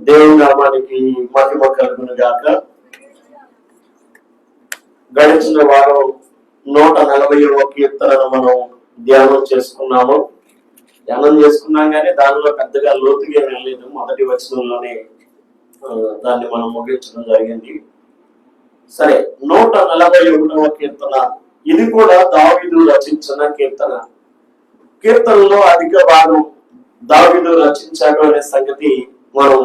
దేవుని నామానికి మహిమ కలుగును గాక. గడిచిన వారం 140వ కీర్తనను మనం ధ్యానం చేసుకున్నాం కానీ దానిలో పెద్దగా లోతుగా వెళ్ళలేదు. మొదటి వచనంలోనే దాన్ని మనం ముగించడం జరిగింది. సరే, 141వ కీర్తన, ఇది కూడా దావీదు రచించిన కీర్తన. కీర్తనలో అధిక భాగం దావీదు రచించాడు అనే సంగతి మనం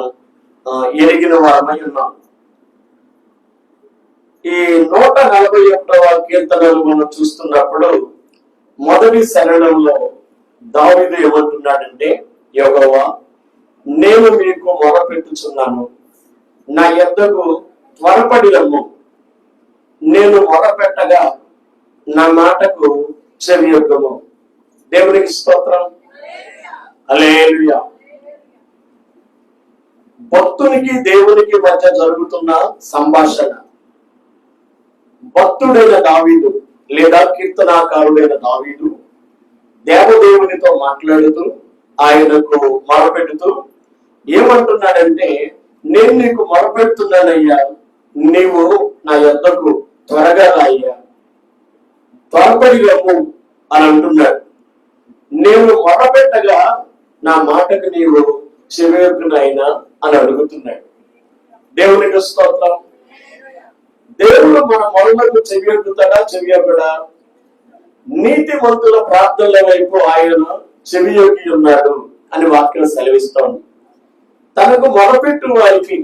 ఎరిగిన వారమై ఉన్నాం. ఈ 141వ కీర్తనలు మనం చూస్తున్నప్పుడు మొదటి శరణంలో దావీదు ఏమంటున్నాడంటే, యెహోవా, నేను మీకు మొరపెట్టుచున్నాను, నా యొద్దకు త్వరపడి రమ్ము. నేను మొరపెట్టగా నా మాటకు చెవియొగ్గము. దేవునికి స్తోత్రం. హల్లెలూయా. భక్తునికి దేవునికి మధ్య జరుగుతున్న సంభాషణ. భక్తుడైన దావీదు లేదా కీర్తనాకారుడైన దావీదు దేవదేవునితో మాట్లాడుతూ ఆయనకు మొరపెడుతూ ఏమంటున్నాడంటే, నేను నీకు మొరపెడుతున్నానయ్యా, నీవు నా యొద్దకు త్వరగా రాయ్యా, త్వరపడి రమ్ము అని అంటున్నాడు. నేను మొరపెట్టగా నా మాటకు నీవు చెవియొగ్గునైనా అని అడుగుతున్నాడు. దేవునికి స్తోత్రం. దేవుడు మన మొరలకు చెవియొగ్గుతాడా, చెవియొగ్గడా? నీతిమంతుల ప్రార్థనల వైపు ఆయన చెవియొగ్గి ఉన్నాడు అని వాక్యం సెలవిస్తోంది. తనకు మొరపెట్టు వారికి,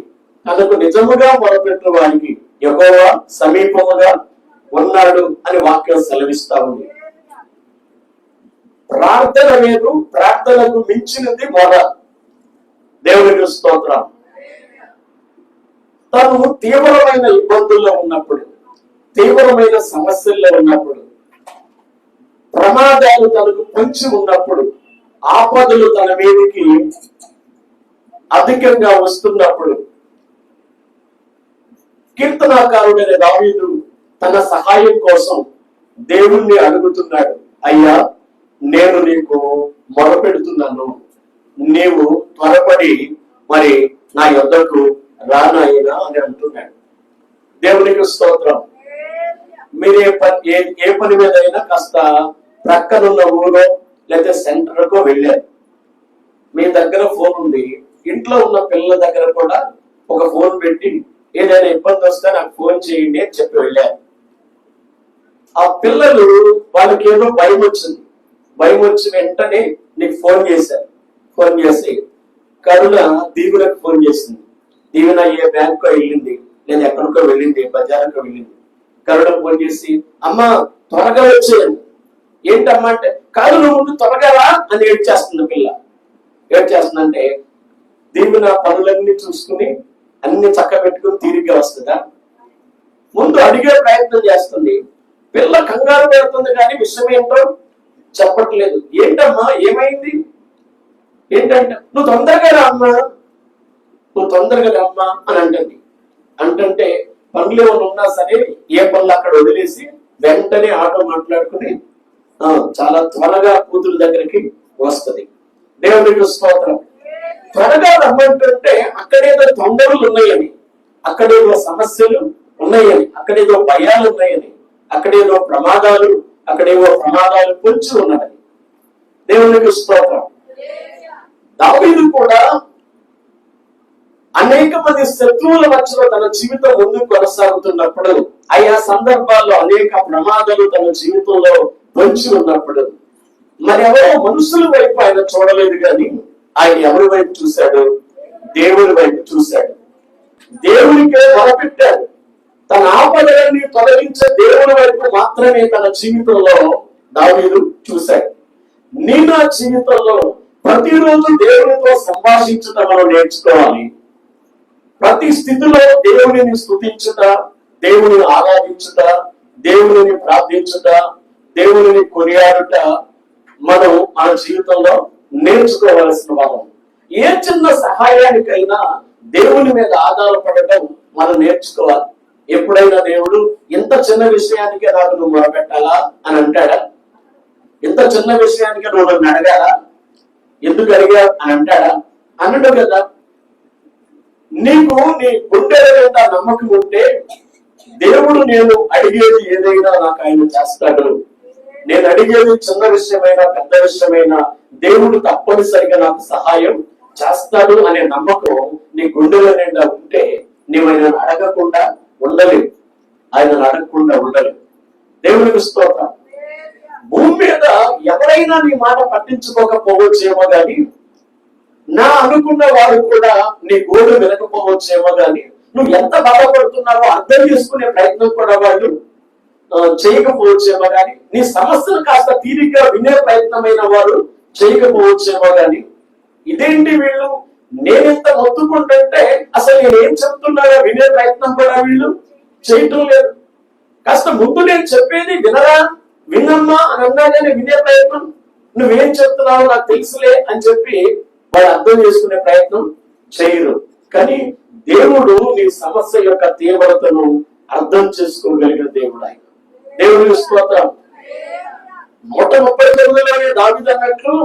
తనకు నిజముగా మొరపెట్టు వారికి యెహోవా సమీపముగా ఉన్నాడు అని వాక్యం సెలవిస్తా ఉంది. ప్రార్థన లేదు, ప్రార్థనకు మించినది మొర. దేవునికి స్తోత్రం. తను తీవ్రమైన ఇబ్బందుల్లో ఉన్నప్పుడు, తీవ్రమైన సమస్యల్లో ఉన్నప్పుడు, ప్రమాదాలు తనకు పొంచి ఉన్నప్పుడు, ఆపదలు తన మీదకి అధికంగా వస్తున్నప్పుడు కీర్తనాకారుడైన దావీదు తన సహాయం కోసం దేవుణ్ణి అడుగుతున్నాడు. అయ్యా, నేను నీకు మొరపెడుతున్నాను, నీవు త్వరపడి మరి నా యొద్దకు రానాయనా అని అంటున్నాడు. దేవునికి స్తోత్రం. మీరే ఏ పని మీద అయినా కాస్త ప్రక్కనున్న ఊరో లేదా సెంటర్కో వెళ్ళారు. మీ దగ్గర ఫోన్ ఉంది, ఇంట్లో ఉన్న పిల్లల దగ్గర కూడా ఒక ఫోన్ పెట్టి ఏదైనా ఇబ్బంది వస్తే నాకు ఫోన్ చేయండి అని చెప్పి వెళ్ళారు. ఆ పిల్లలు వాళ్ళకి ఏదో భయం వచ్చింది. భయం వచ్చి వెంటనే నీకు ఫోన్ చేశారు. ఫోన్ చేసి కరుణ దీవులకు ఫోన్ చేసింది. దీవెన ఏ బ్యాంకో వెళ్ళింది, లేదా ఎక్కడికో వెళ్ళింది, బజార్కో వెళ్ళింది. కరుణ ఫోన్ చేసి, అమ్మా త్వరగా వచ్చేయండి. ఏంటమ్మా అంటే, కాదు నువ్వు ముందు త్వరగా రా అని ఏడ్చేస్తుంది పిల్ల. ఏడ్చేస్తుందంటే దీవెన పనులన్నీ చూసుకుని అన్ని చక్క పెట్టుకుని తీరిగ్గా వస్తుందా? ముందు అడిగే ప్రయత్నం చేస్తుంది. పిల్ల కంగారు పెడుతుంది కానీ విషయం ఏంటో చెప్పట్లేదు. ఏంటమ్మా ఏమైంది? ఏంటంటే, నువ్వు తొందరగా రా అమ్మా, నువ్వు తొందరగా రా అమ్మా అని అంటుంది. అంటే పనులు ఏమైనా ఉన్నా సరే ఏ పనులు అక్కడ వదిలేసి వెంటనే ఆటో మాట్లాడుకుని చాలా త్వరగా కూతురు దగ్గరికి వస్తుంది. దేవునికి స్తోత్రం. త్వరగా రమ్మంటుంటే అక్కడేదో తొందరలు ఉన్నాయని, అక్కడేదో సమస్యలు ఉన్నాయని, అక్కడేదో భయాలు ఉన్నాయని, అక్కడేదో ప్రమాదాలు పొంచి ఉన్నదని. దేవునికి స్తోత్రం. దావీదు కూడా అనేక మంది శత్రువుల మధ్యలో తన జీవితం ముందుకు కొనసాగుతున్నప్పుడు, ఆయా సందర్భాల్లో అనేక ప్రమాదాలు తన జీవితంలో పొంచి ఉన్నప్పుడు మరి ఎవరో మనుషుల వైపు ఆయన చూడలేదు కానీ ఆయన ఎవరి వైపు చూశాడు? దేవుని వైపు చూశాడు. దేవునికే మొరపెట్టాడు. తన ఆపదలన్నీ తొలగించే దేవుని వైపు మాత్రమే తన జీవితంలో దావీదు చూశాడు. నీ నా జీవితంలో ప్రతిరోజు దేవునితో సంభాషించుట మనం నేర్చుకోవాలి. ప్రతి స్థితిలో దేవునిని స్తుతించుట, దేవునిని ఆరాధించుట, దేవునిని ప్రార్థించుట, దేవునిని కొనియాడుట మనం మన జీవితంలో నేర్చుకోవలసిన వాళ్ళం. ఏ చిన్న సహాయానికైనా దేవుని మీద ఆధారపడటం మనం నేర్చుకోవాలి. ఎప్పుడైనా దేవుడు ఇంత చిన్న విషయానికే నాకు నువ్వు మొరపెట్టాలా అని అంటాడా? ఇంత చిన్న విషయానికే నువ్వు నన్ను అడగాలా, ఎందుకు అడిగా అని అంటాడా? అనడు కదా. నీకు నీ గుండెల నిండా నమ్మకం ఉంటే దేవుడు నేను అడిగేది ఏదైనా నాకు ఆయన చేస్తాడు, నేను అడిగేది చిన్న విషయమైనా పెద్ద విషయమైనా దేవుడు తప్పనిసరిగా నాకు సహాయం చేస్తాడు అనే నమ్మకం నీ గుండెల నిండా ఉంటే నీవు ఆయనను అడగకుండా ఉండలేవు, ఆయనను అడగకుండా ఉండలేవు. దేవునికి స్తోత్రం. భూమి మీద ఎవరైనా నీ మాట పట్టించుకోకపోవచ్చేమో గాని, నా అనుకున్న వారు కూడా నీ గోడు వినకపోవచ్చేమో గాని, నువ్వు ఎంత బాధపడుతున్నావో అర్థం చేసుకునే ప్రయత్నం కూడా వాళ్ళు చేయకపోవచ్చేమో గాని, నీ సమస్యలు కాస్త తీరిగ్గా వినే ప్రయత్నమైన వారు చేయకపోవచ్చేమో గాని, ఇదేంటి వీళ్ళు నేనెంత మొత్తుకుంటుంటే అసలు నేనేం చెప్తున్నారో వినే ప్రయత్నం కూడా వీళ్ళు చేయటం లేదు. కాస్త ముందు నేను చెప్పేది వినరా వినమ్మా అని అన్నాగానే వినే ప్రయత్నం, నువ్వేం చెప్తున్నావో నాకు తెలుసులే అని చెప్పి వాళ్ళు అర్థం చేసుకునే ప్రయత్నం చేయరు. కానీ దేవుడు నీ సమస్య యొక్క తీవ్రతను అర్థం చేసుకోగలిగిన దేవుడు ఆయన. దేవుని స్తోత్రం. 139లోనే దావీదు అన్నట్లు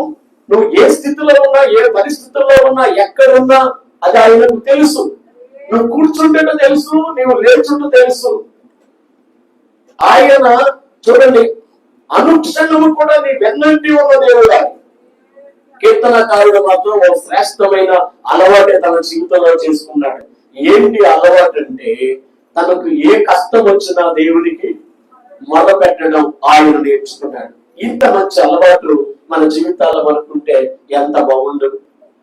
నువ్వు ఏ స్థితిలో ఉన్నా, ఏ పరిస్థితుల్లో ఉన్నా, ఎక్కడున్నా అది ఆయనకు తెలుసు. నువ్వు కూర్చుంటే తెలుసు, నువ్వు లేచుంటూ తెలుసు. ఆయన చూడండి అనుక్షణము కూడా నీ వెన్నంటి ఉన్న దేవుడు ఆయన. కీర్తనకారుడు మాత్రం ఒక శ్రేష్టమైన అలవాటే తన జీవితంలో చేసుకున్నాడు. ఏంటి అలవాటు అంటే తనకు ఏ కష్టం వచ్చినా దేవునికి మొదలుపెట్టడం ఆయన నేర్చుకున్నాడు. ఇంత మంచి అలవాటు మన జీవితాల్లో మనకుంటే ఎంత బాగుండు.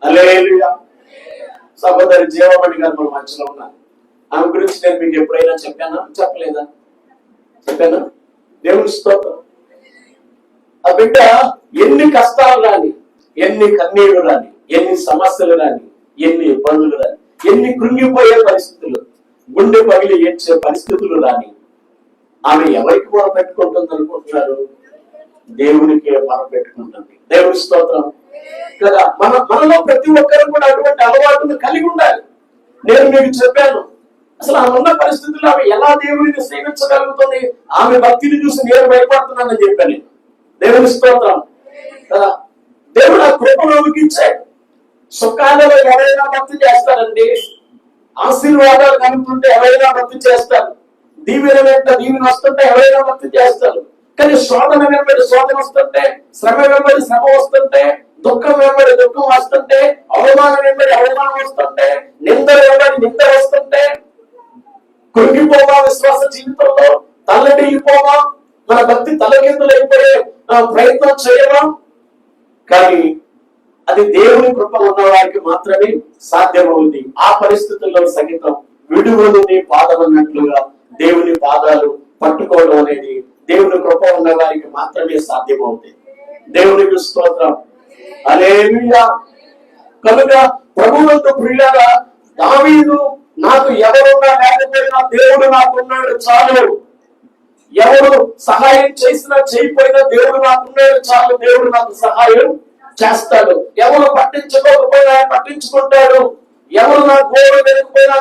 హల్లెలూయా. సహోదరి జీవమణి గారు మన మధ్యలో ఉన్నారు. ఆమె గురించి నేను మీకు ఎప్పుడైనా చెప్పానా? చెప్పలేదా? చెప్పానా? దేవుని స్తోత్రం. ఆ బిడ్డ ఎన్ని కష్టాలు రాని, ఎన్ని కన్నీళ్లు రాని, ఎన్ని సమస్యలు రాని, ఎన్ని ఇబ్బందులు రాని, ఎన్ని కృంగిపోయే పరిస్థితులు, గుండె పగిలి ఏడ్చే పరిస్థితులు రాని, ఆమె ఎవరికి మొరపెట్టుకుంటుంది అనుకుంటున్నారు? దేవునికి మొరపెట్టుకుంటుంది. దేవుని స్తోత్రం కదా. మనలో ప్రతి ఒక్కరు కూడా అటువంటి అలవాటును కలిగి ఉండాలి. నేను మీకు చెప్పాను, అసలు ఆమె ఉన్న పరిస్థితుల్లో ఆమె ఎలా దేవుడిని సేవించగలుగుతుంది? ఆమె భక్తిని చూసి నేను భయపడుతున్నానని చెప్పాను. దేవుని స్తోత్రం కదా. దేవుడు ఆ కృపలోకి ఇచ్చాడు. సుఖాలలో ఎవరైనా భక్తి చేస్తారండి, ఆశీర్వాదాలు కలుగుతుంటే ఎవరైనా భక్తి చేస్తారు, దీవెన వెంట దీవెన వస్తుంటే ఎవరైనా భక్తి చేస్తారు. కానీ శోధన వెంబడి శోధన వస్తుంటే, శ్రమ వెంబడి శ్రమ వస్తుంటే, దుఃఖం వెంబడి దుఃఖం వస్తుంటే, అవమానం వెంబడి అవమానం వస్తుంటే, నింద వెంబడి నింద వస్తుంటే, కృంగిపోవా విశ్వాస జీవితంలో, తల్లడిల్లిపోవా, మన భక్తి తలకిందులైపోయే ప్రయత్నం చేయవా? కానీ అది దేవుని కృప ఉన్న వారికి మాత్రమే సాధ్యమవుతుంది. ఆ పరిస్థితుల్లో సహితం విడువలు నీ పాదం అన్నట్లుగా దేవుని పాదాలు పట్టుకోవడం అనేది దేవుని కృప ఉన్న వారికి మాత్రమే సాధ్యమవుతుంది. దేవునికి స్తోత్రం. హల్లెలూయా. కనుక ప్రభువుతో ప్రియులారా, దావీదు నాకు ఎవరున్నా లేకపోయినా దేవుడు నాకున్నాడు చాలు, ఎవరు సహాయం చేసినా చేయకపోయినా దేవుడు నాకున్నాడు చాలు, దేవుడు నాకు సహాయం చేస్తాడు. ఎవరు పట్టించుకోకపోయినా పట్టించుకుంటాడు, ఎవరు నా గోడు వినకపోయినా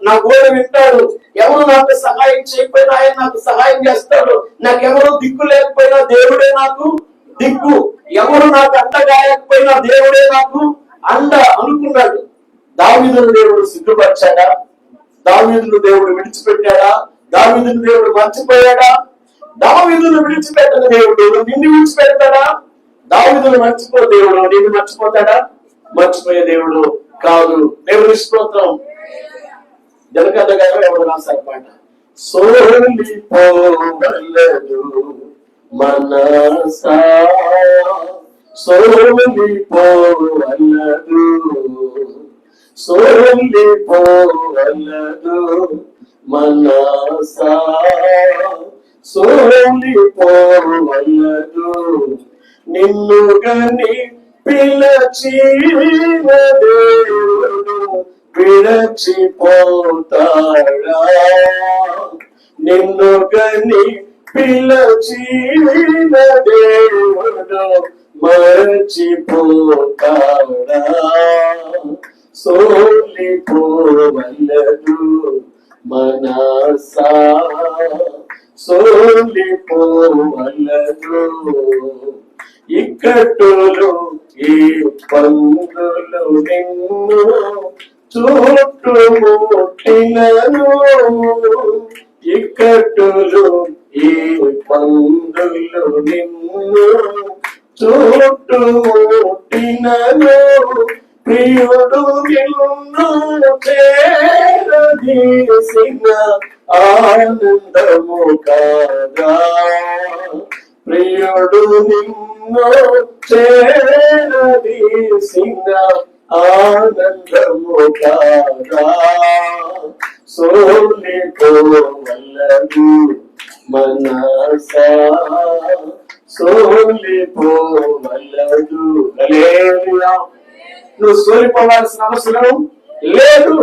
నా గోడు వింటాడు, ఎవరు నాకు సహాయం చేయకపోయినా ఆయన నాకు సహాయం చేస్తాడు, నాకెవరు దిక్కు లేకపోయినా దేవుడే నాకు దిక్కు, ఎవరు నాకు అండగాయకపోయినా దేవుడే నాకు అండ అనుకున్నాడు. దావీదును దేవుడు సిగ్గుపరిచాడా? దావీదును దేవుడు విడిచిపెట్టాడా? దావీదును దేవుడు మర్చిపోయాడా? దావీదును విడిచిపెట్టిన దేవుడు నిన్ను విడిచిపెడతాడా? దావీదును మర్చిపో దేవుడు నిన్ను మర్చిపోతాడా? మర్చిపోయే దేవుడు కాదు. దేవుని స్తోత్రం. జనకథ గారు ఎవరు రాశారు పాట, సోలిపోవలదు మనసా సోలిపోవలదు, సోలిపోవలదు మనసా సోలిపోవలదు, నిన్ను గని పిలచిన దేవుడు విరచిపోతాడా? నిన్ను గని పిలచిన దేవుడు మరచిపోతాడా? సోలిపోవలదు మనసా సోలిపోవలదు, ఇక్కట్టులు ఈ పందులు నిన్ను చుట్టుముట్టినను ఇక్కట్టులు ఈ పందులు నిన్ను చుట్టుముట్టినను ప్రియుడు నిన్ను చేరదీసిన ఆనందము కాదా ప్రియుడు నిన్ను చేరదీసిన ఆనందము కాదా సోలిపోవలదు మనసా సోలిపోవలదు హల్లెలూయా. నువ్వు సోలిపోవాల్సిన అవసరం లేదు.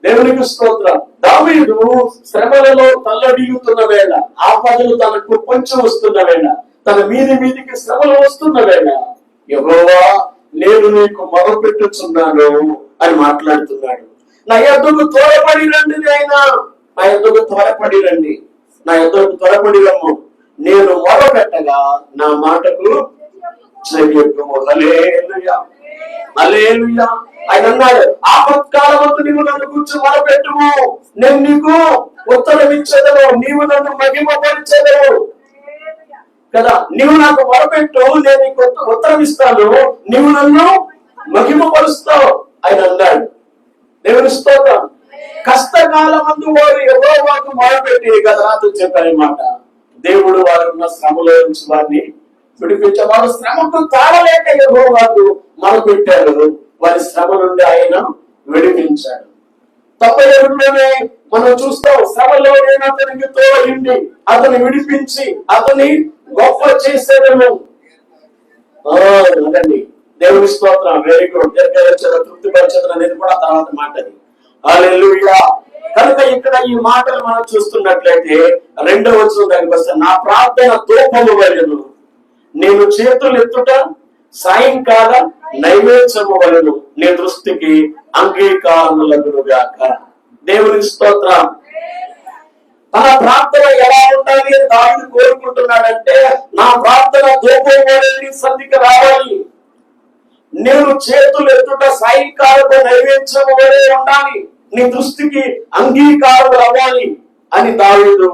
దేవునికి స్తోత్రం. దావీదు శ్రమలలో తల్లడిల్లుతున్న వేళ, ఆపదలు తనకు పొంచి వస్తున్న వేళ, తన మీదికి శ్రమలు వస్తున్న వేళ, యెహోవా నేను నీకు మొరపెట్టుచున్నాను అని మాట్లాడుతున్నాడు. నా యొద్దకు త్వరపడి రండి నాయనా, నా యొద్దకు త్వరపడి రండి, నా యొద్దకు త్వరపడి రమ్ము, నేను మొరపెట్టగా నా మాటకు చెవియొగ్గుము. హల్లెలూయా హల్లెలూయా. ఆయన అన్నాడు, ఆపత్కాలమందు నీవు నన్ను కూర్చో మొరపెట్టుము, నేను నీకు ఉత్తరం ఇచ్చేదను, నీవు నన్ను మహిమపరిచెదవు కదా. నీవు నాకు మొరపెట్టు, నేను నీకు ఉత్తరం ఇస్తాను, నీవు నన్ను మహిమపరుస్తావు ఆయన అన్నాడు. దేవుని స్తోత్రం. కష్టకాలమందు వారు యెహోవాకు మొరపెట్టి కదా రాత్రి చెప్పారన్నమాట. దేవుడు వారున్న శ్రమలో నుంచి వారిని విడిపించేవాడు. శ్రమకు తాళలేక యెహోవాకు మొరపెట్టారు, వారి శ్రమ నుండి ఆయన విడిపించాడు. తప్పేమే మనం చూస్తాం, శ్రమలో నేను అతనికి తోడిండి అతన్ని విడిపించి అతని గొప్ప చేసేదను. అదండి దేవుని స్తోత్రం. Very good. తృప్తిపరచడం అనేది కూడా తర్వాత మాటది. హల్లెలూయా. కనుక ఇక్కడ ఈ మాటలు మనం చూస్తున్నట్లయితే 2వ వచనం దగ్గరికి వస్తే, నా ప్రార్థన ధూపము వలెను, నేను చేతులు ఎత్తుట సాయంకాల నైవేద్యము వలెను, నీ దృష్టికి అంగీకారములగును గాక. దేవుని స్తోత్రం. తన ప్రార్థన ఎలా ఉండాలి అని దావీదు కోరుకుంటున్నాడంటే, నా ప్రార్థన ధూపం వలె నీ సన్నిధికి రావాలి, నేను చేతులు ఎత్తుట సాయంకాలపు నైవేద్యము వలె ఉండాలి, నీ దృష్టికి అంగీకారం అవ్వాలి అని దావీదు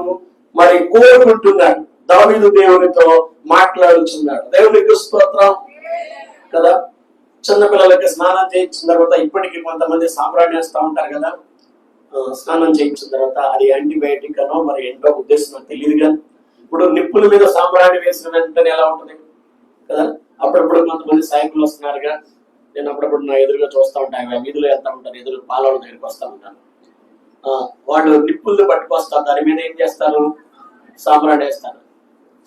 మరి కోరుకుంటున్నాడు. దావీదు దేవునితో మాట్లాడుచున్నాడు. దేవునికి స్తోత్రం కదా. చిన్నపిల్లలకి స్నానం చేయించిన తర్వాత ఇప్పటికీ కొంతమంది సాంబ్రాణి వేస్తా ఉంటారు కదా. స్నానం చేయించిన తర్వాత అది యాంటీబయాటిక్ అనో మరి ఏంటో ఉద్దేశం నాకు తెలియదు. కానీ ఇప్పుడు నిప్పుల మీద సాంబ్రాణి వేసిన వెంటనే ఎలా ఉంటుంది కదా. అప్పుడప్పుడు కొంతమంది సైకిల్ వస్తున్నారుగా, నేను అప్పుడప్పుడు నా ఎదురుగా చూస్తూ ఉంటాను, వీధులు వెళ్తా ఉంటాను, ఎదురు పాలల దగ్గరికి వస్తూ ఉంటాను. వాళ్ళు నిప్పులు పట్టుకొస్తారు, దాని మీద ఏం చేస్తారు, సాంబ్రాణి వేస్తారు.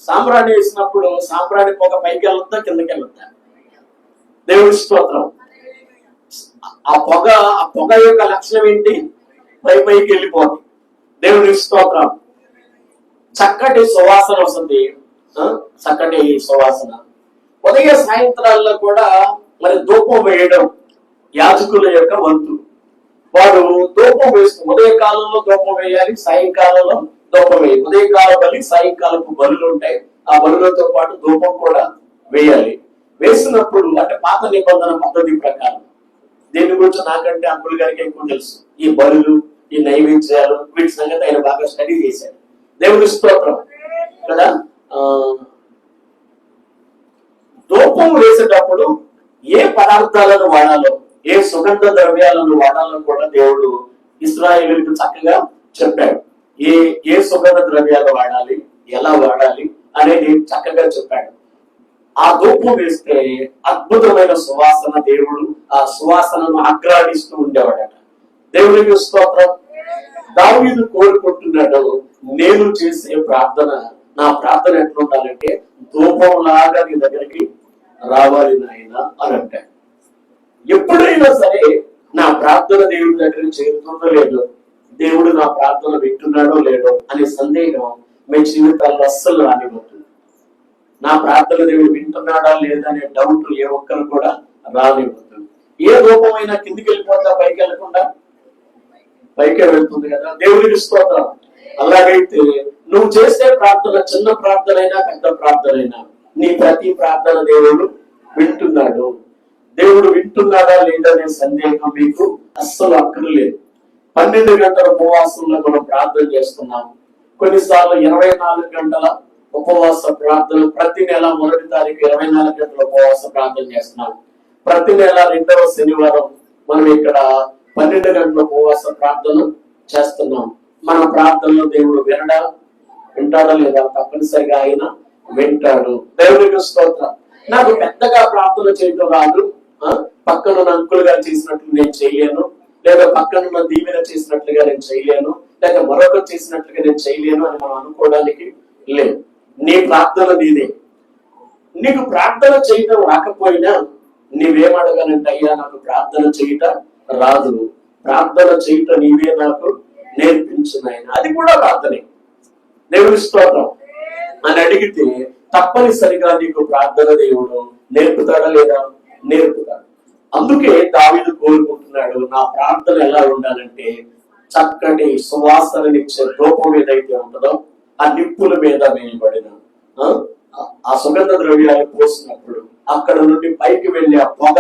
సాంబ్రాణి వేసినప్పుడు సాంబ్రాణి పొగ పైకి వెళ్తా కిందకి వెళ్తా. దేవుడి స్తోత్రం. ఆ పొగ యొక్క లక్షణం ఏంటి, పైకి వెళ్ళిపోతుంది. దేవుడి స్తోత్రం. చక్కటి సువాసన వస్తుంది, చక్కటి సువాసన. ఉదయ సాయంత్రాల్లో కూడా మరి ధూపం వేయడం యాజకుల యొక్క వంతు. వాడు ధూపం వేస్తూ ఉదయ కాలంలో ధూపం వేయాలి, సాయంకాలంలో ధూపం వేయాలి. ఉదయకాల బలి, సాయంకాలపు బలులు ఉంటాయి, ఆ బలులతో పాటు ధూపం కూడా వేయాలి. వేసినప్పుడు అంటే పాత నిబంధన పద్ధతి ప్రకారం, దీని గురించి నాకంటే అంకుల్ గారికి ఎక్కువ తెలుసు, ఈ బలులు ఈ నైవేద్యాలు వీటి సంగతి ఆయన బాగా స్టడీ చేశారు. దేవుని స్తోత్రం కదా. ధూపం వేసేటప్పుడు ఏ పదార్థాలను వాడాలో, ఏ సుగంధ ద్రవ్యాలను వాడాలో కూడా దేవుడు ఇశ్రాయేలుకు చక్కగా చెప్పాడు. ఏ సుగంధ ద్రవ్యాలు వాడాలి, ఎలా వాడాలి అనేది చక్కగా చెప్పాడు. ఆ ధూపం వేస్తే అద్భుతమైన సువాసన, దేవుడు ఆ సువాసనను ఆగ్రాడిస్తూ ఉండేవాడట. దేవునికి స్తోత్రం. దావీదు కోరుకుంటున్నాడు, నేను చేసే ప్రార్థన, నా ప్రార్థన ఎట్లుండాలంటే ధూపం లాగా నీ దగ్గరికి రావాలి నాయన అని అంటాడు. ఎప్పుడైనా సరే నా ప్రార్థన దేవుడి దగ్గరికి చేరుతుందో లేదో, దేవుడు నా ప్రార్థన వింటున్నాడో లేడో అనే సందేహం మీ జీవితాల్లో అస్సలు రానివ్వద్దు. నా ప్రార్థన దేవుడు వింటున్నాడా లేదా అనే డౌట్ ఏ ఒక్కరు కూడా రానివ్వద్దు. ఏ రూపమైనా కిందికి వెళ్ళిపోతా, పైకి వెళ్ళకుండా పైకే వెళ్తుంది కదా. దేవుడికి స్తోత్రం. అలాగైతే నువ్వు చేసే ప్రార్థన చిన్న ప్రార్థన అయినా పెద్ద ప్రార్థన అయినా నీ ప్రతి ప్రార్థన దేవుడు వింటున్నాడు. దేవుడు వింటున్నాడా లేదనే సందేహం మీకు అస్సలు అక్కర్లేదు. 12 గంటల ఉపవాసంలో మనం ప్రార్థన చేస్తున్నాం. కొన్నిసార్లు 24 గంటల ఉపవాస ప్రార్థన, ప్రతి నెల 1వ తారీఖు 24 గంటల ఉపవాస ప్రార్థన చేస్తున్నాం. ప్రతి నెల 2వ శనివారం మనం ఇక్కడ 12 గంటల ఉపవాస ప్రార్థన చేస్తున్నాం. మన ప్రార్థనలో దేవుడు వింటాడా లేదా? తప్పనిసరిగా ఆయన వింటాడు. దేవునికి స్తోత్రం. నాకు పెద్దగా ప్రార్థన చేయడం రాదు, పక్కనున్న అంకుల్ గారు చేసినట్లు నేను చేయలేను, లేదా పక్కనున్న దీవెన చేసినట్లుగా నేను చేయలేను, లేదా మరొకరు చేసినట్లుగా నేను చేయలేను అని మనం అనుకోవడానికి లేదు. నీ ప్రార్థన నీదే. నీకు ప్రార్థన చేయటం రాకపోయినా నీవేమడగానంటే, అయ్యా నాకు ప్రార్థన చేయటం రాదు, ప్రార్థన చేయటం నీవే నాకు నేర్పించు నాయన. అది కూడా ప్రార్థనే. దేవుని స్తోత్రం అని అడిగితే తప్పనిసరిగా నీకు ప్రార్థన దేవుడు నేర్పుతాడా లేదా? నేర్పుతాడు. అందుకే దావీదు కోరుకుంటున్నాడు, నా ప్రార్థన ఎలా ఉండాలంటే చక్కటి సువాసననిచ్చే ధూపం ఏదైతే ఉంటుందో ఆ నిప్పుల మీద వేయబడిన ఆ సుగంధ ద్రవ్యాలు పోసినప్పుడు అక్కడ నుండి పైకి వెళ్ళే ఆ పొగ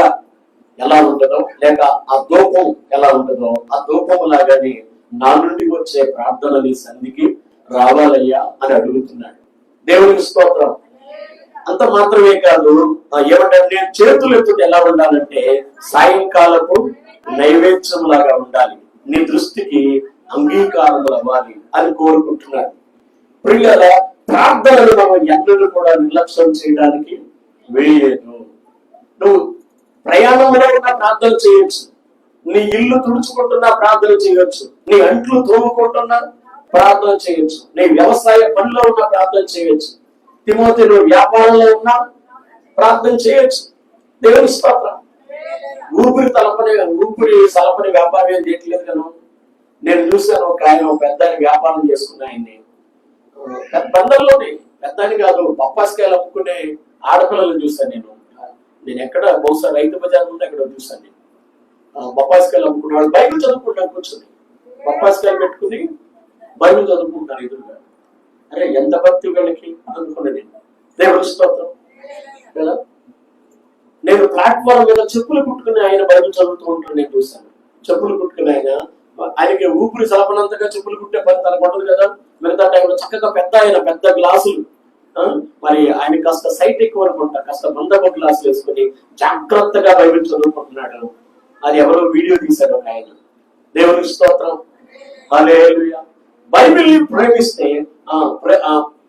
ఎలా ఉంటుందో, లేక ఆ ధూపం ఎలా ఉంటుందో, ఆ ధూపం లాగానే నా నుండి వచ్చే ప్రార్థన నీ సన్నిధికి రావాలయ్యా అని అడుగుతున్నాడు. దేవునికి స్తోత్రం. అంత మాత్రమే కాదు, ఏమంటే చేతులు ఎత్తుడు ఎలా ఉండాలంటే సాయంకాలపు నైవేద్యం లాగా ఉండాలి, నీ దృష్టికి అంగీకారం అవ్వాలి అని కోరుకుంటున్నాడు. ప్రియుల ప్రార్థనలు మనం ఎన్నడూ కూడా నిర్లక్ష్యం చేయడానికి వేయలేదు. నువ్వు ప్రయాణంలో ఉన్న ప్రార్థన చేయొచ్చు, నీ ఇల్లు తుడుచుకుంటున్నా ప్రార్థన చేయొచ్చు, నీ అంట్లు తోముకుంటున్నా ప్రార్థన చేయొచ్చు, నీ వ్యవసాయ పనిలో ఉన్న ప్రార్థన చేయొచ్చు, తిమోతి నువ్వు వ్యాపారంలో ఉన్నా ప్రార్థన చేయొచ్చు. దేవుని స్తోత్రం. ఊపిరి సలపని వ్యాపారం ఏం చేయట్లేదు కదా. నేను చూశాను, ఒక ఆయన పెద్ద వ్యాపారం చేసుకున్న ఆయన్ని, బందర్లోనే పెద్దని కాదు, బొప్పాసికాయలు అమ్ముకునే ఆడపిల్లలు చూశాను నేను ఎక్కడ బహుశా రైతు బజార్ ముందు ఎక్కడ చూశాను నేను. బొప్పాసికాయలు అమ్ముకున్నాడు, బైబిల్ చదువుకుంటాను కూర్చొని, బొప్పాసికాయలు పెట్టుకుని బైబిల్ చదువుకుంటారు ఎదురుగా. అరే ఎంత భక్తి వీళ్ళకి అనుకున్నది. దేవుని స్తోత్రం కదా. నేను ప్లాట్ఫామ్ మీద చెప్పులు కుట్టుకుని ఆయన బైబిల్ చదువుతూ ఉంటాను నేను చూశాను. చెప్పులు కుట్టుకుని ఆయనకి ఊపిరి సలపనంతగా చెప్పులు కుట్టే పని తనకు ఉండదు కదా. మిగతా టైంలో చక్కగా పెద్ద గ్లాసులు, మరి ఆయన కాస్త సైట్ ఎక్కువ అనుకుంటా, కాస్త మందపు గ్లాసులు వేసుకుని జాగ్రత్తగా బైబిల్ చదువుకుంటున్నాడు. అది ఎవరో వీడియో తీశాడు ఒక ఆయన. దేవుని స్తోత్రం. హల్లెలూయా. బైబిల్ ప్రేమిస్తే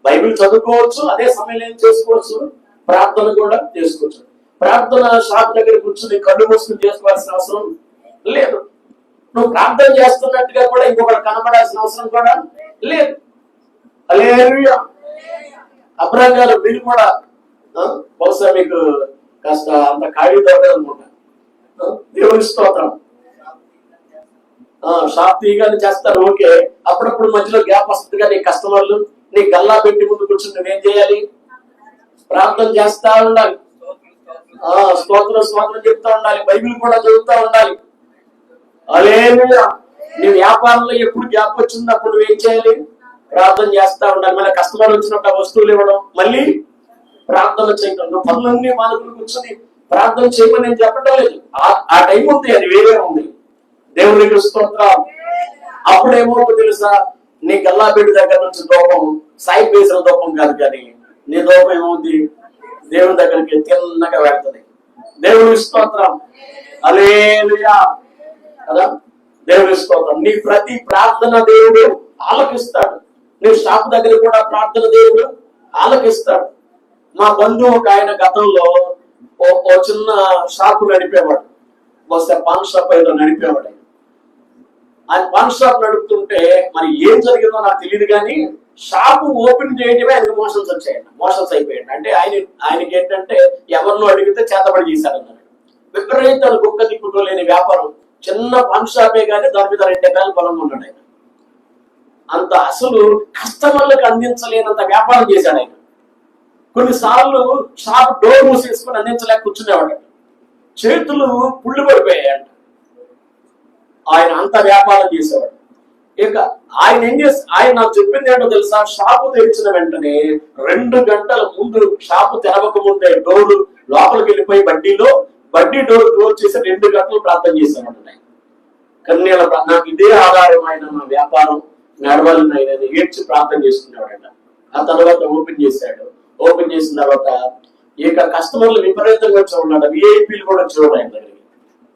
బైబిల్ చదువుకోవచ్చు, అదే సమయంలో ఏం చేసుకోవచ్చు, ప్రార్థన కూడా చేసుకోవచ్చు. ప్రార్థన షాప్ దగ్గర కూర్చుని కళ్ళు మూసుకుని చేసుకోవాల్సిన అవసరం లేదు. నువ్వు ప్రార్థన చేస్తున్నట్టుగా కూడా ఇంకొకటి కనబడాల్సిన అవసరం కూడా లేదు. హల్లెలూయా. అబ్రహాం గారు మీరు కూడా బహుశా మీకు కాస్త అంత ఖాళీ దొరకదు అనుకుంటా. దేవుని స్తోత్రం. షాప్ తీయగానే చేస్తారు, ఓకే. అప్పుడప్పుడు మధ్యలో గ్యాప్ వస్తుందిగా నీ కస్టమర్లు నీ గల్లా పెట్టి ముందు కూర్చుని నువ్వేం చేయాలి? ప్రార్థన చేస్తా ఉండాలి, స్తోత్రం చెప్తా ఉండాలి, బైబిల్ కూడా చదువుతా ఉండాలి. హల్లెలూయా. నీ వ్యాపారంలో ఎప్పుడు గ్యాప్ వచ్చింది అప్పుడు నువ్వేం చేయాలి? ప్రార్థన చేస్తా ఉండాలి. మళ్ళీ కస్టమర్ వచ్చినట్టు వస్తువులు ఇవ్వడం, మళ్ళీ ప్రార్థన చేయడం. నువ్వు పనులన్నీ మానుకుని కూర్చొని ప్రార్థన చేయమని నేను చెప్పడం లేదు. ఆ టైం ఉంది, అది వేరే ఉంది. దేవునికి స్తోత్రం. అప్పుడేమో తెలుసా, నీ గల్లాబెడ్డి దగ్గర నుంచి దూపం సాయి పేసిన దూపం కాదు, కానీ నీ దూపం ఏమవుతుంది, దేవుని దగ్గరికి తిన్నగా వెళ్తుంది. దేవుని స్తోత్రం. హల్లెలూయా కదా. దేవుని స్తోత్రం. నీ ప్రతి ప్రార్థన దేవుడు ఆలకిస్తాడు. నీ షాప్ దగ్గర కూడా ప్రార్థన దేవుడు ఆలకిస్తాడు. మా బంధువు ఒక ఆయన గతంలో ఓ చిన్న షాపు నడిపేవాడు, వస్తే పాన్ షాప్ ఏదో నడిపేవాడు. ఆయన పాన్ షాప్ నడుపుతుంటే మరి ఏం జరిగిందో నాకు తెలియదు, కానీ షాపు ఓపెన్ చేయడమే ఆయనకు మోషన్స్ అయిపోయాడు. అంటే ఆయనకి ఏంటంటే ఎవరినో అడిగితే చేతబడి చేశారన్నారు. విపరీతాలు కుక్క తిప్పుతో లేని వ్యాపారం, చిన్న పాన్ షాపే కానీ దాని మీద 2 ఎకరాల పొలం ఉన్నాడు ఆయన. అంత అసలు కస్టమర్లకు అందించలేనంత వ్యాపారం చేశాడు ఆయన. కొన్నిసార్లు షాప్ డోర్ మూసేసుకుని అందించలేక కూర్చునేవాడు, చేతులు పుళ్ళు పడిపోయాయంట. ఆయన అంత వ్యాపారం చేసేవాడు. ఇక ఆయన నాకు చెప్పింది ఏంటో తెలుసా, షాపు తెరిచిన వెంటనే 2 గంటల ముందు, షాపు తెరవక ముందే డోరు లోపలికి వెళ్ళిపోయి బడ్డీలో బడ్డీ డోర్ క్లోజ్ చేసి 2 గంటలు ప్రార్థన చేశాను. కన్నీళ్ళ నాకు ఇదే ఆధారమైన నా వ్యాపారం నడవాలని ఆయన ఏడ్చి ప్రార్థన చేసుకునేవాడట. ఆ తర్వాత ఓపెన్ చేశాడు. ఓపెన్ చేసిన తర్వాత ఇక కస్టమర్లు విపరీతంగా వచ్చేవాడు. విఐపీలు కూడా వచ్చేవాడు ఆయన దగ్గరికి.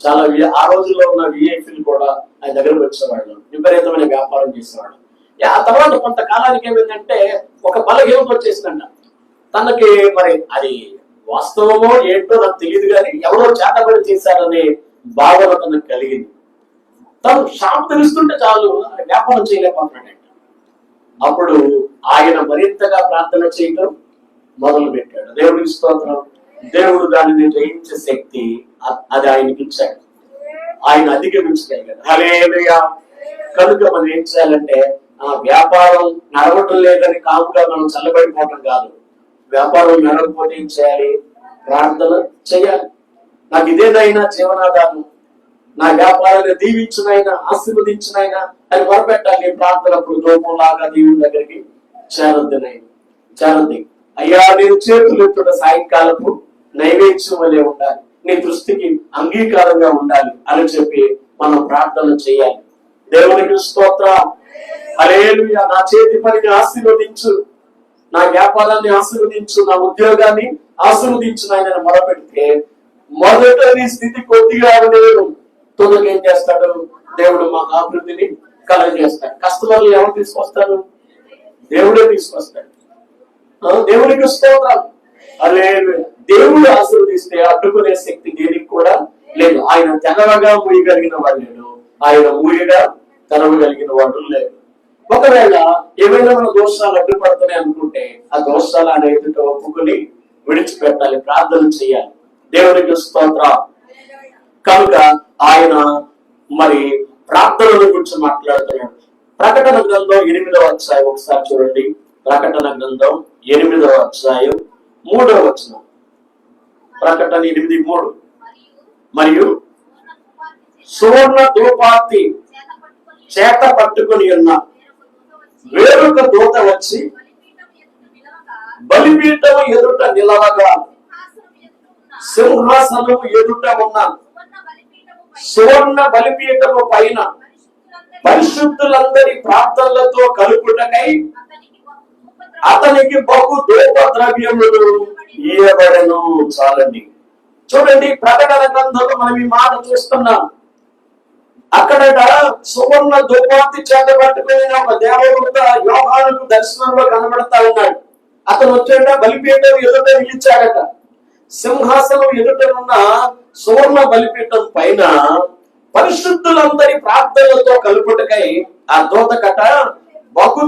చాలా ఆ రోజుల్లో ఉన్న విఐపీలు కూడా ఆయన దగ్గరకు వచ్చేవాళ్ళు. విపరీతమైన వ్యాపారం చేసేవాడు. ఆ తర్వాత కొంతకాలానికి ఏమైందంటే ఒక బలహీనత వచ్చేసిందంట తనకి. మరి అది వాస్తవమో ఏంటో నాకు తెలియదు, కానీ ఎవరో చేతబడి చేశారనే భావన తనకు కలిగింది. తను షాప్ తెలుస్తుంటే చాలు వ్యాపారం చేయలేకపోతున్నాడంట. అప్పుడు ఆయన మరింతగా ప్రార్థన చేయడం మొదలు పెట్టాడు. దేవుడికి స్తోత్రం. దేవుడు దానిని జయించే శక్తి అది ఆయనకి ఇచ్చాడు. ఆయన అధిగమించగలిగాడు. హల్లెలూయా. కనుక మనం ఏం చేయాలంటే ఆ వ్యాపారం నడవటం లేదని కాముగా మనం చల్లబడిపోవటం కాదు. వ్యాపారం నడవకపోతే ఏం చేయాలి? ప్రార్థన చేయాలి. నాకు ఇదేదైనా జీవనాధారం, నా వ్యాపారాన్ని దీవించినైనా ఆశీర్వదించినైనా అని మొరపెట్టాలి. ప్రార్థనప్పుడు దూపంలాగా దేవుని దగ్గరికి చేరద్ది. అయ్యా నేను చేతులు ఎత్తున సాయంకాలపు నైవేద్యం వలె ఉండాలి, నీ దృష్టికి అంగీకారంగా ఉండాలి అని చెప్పి మనం ప్రార్థన చేయాలి. దేవునికి స్తోత్రం. హల్లెలూయా. నా చేతి పనిని ఆశీర్వదించు, నా వ్యాపారాన్ని ఆశీర్వదించు, నా ఉద్యోగాన్ని ఆశీర్వదించు ఆయన మొరపెడితే మొదట నీ స్థితి కొద్దిగా లేదు, తుదకు ఏం చేస్తాడు? దేవుడు మా అభివృద్ధిని కలగజేస్తాడు. కస్టమర్లు ఎవరు తీసుకొస్తారు? దేవుడే తీసుకొస్తాడు. దేవునికి స్తోత్రం. హల్లెలూయా. దేవుడు ఆశీర్వదిస్తే అడ్డుకునే శక్తి దేనికి కూడా లేదు. ఆయన తెరవగా మూయగలిగిన వాడు లేడు, ఆయన మూయగా తెరవగలిగిన వాడు లేడు. ఒకవేళ ఏమైనా మన దోషాలు అడ్డుపడుతున్నాయి అనుకుంటే ఆ దోషాలు ఆయన ఎదుట ఒప్పుకొని విడిచిపెట్టాలి, ప్రార్థన చేయాలి. దేవునికి స్తోత్రం. కనుక ఆయన మరి ప్రార్థనల గురించి మాట్లాడుతున్నాడు. ప్రకటన గ్రంథం 8వ అధ్యాయం ఒకసారి చూడండి. ప్రకటన గ్రంథం 8వ అధ్యాయం 3వ వచనం. ప్రకటన 8:3. మరియు సువర్ణ ధూపార్తి చేత పట్టుకుని ఉన్న వేరొక దూత వచ్చి బలిపీఠం ఎదుట నిలవగా సింహాసనం ఎదుట ఉన్న సువర్ణ బలిపీఠము పైన పరిశుద్ధులందరి ప్రార్థనలతో కలుపుటకై అతనికి బహు ధూప ద్రవ్యములు ఇయ్యబడెను. చాలండి. చూడండి, ప్రకటన గ్రంథంలో మనం ఈ మాట చూస్తున్నాం. అక్కడ సువర్ణ ధూపార్తి చేత పట్టుకుని ఒక దేవదూత యోహానుకు దర్శనంలో కనబడతా ఉన్నాడు. అతను వచ్చాడ బలిపీఠం ఎదుట నిలిచాడట. సింహాసనం ఎదుటనున్న సువర్ణ బలిపీఠం పైన పరిశుద్ధులందరి ప్రార్థనలతో కలుపుటకై ఆ దూతకట బహు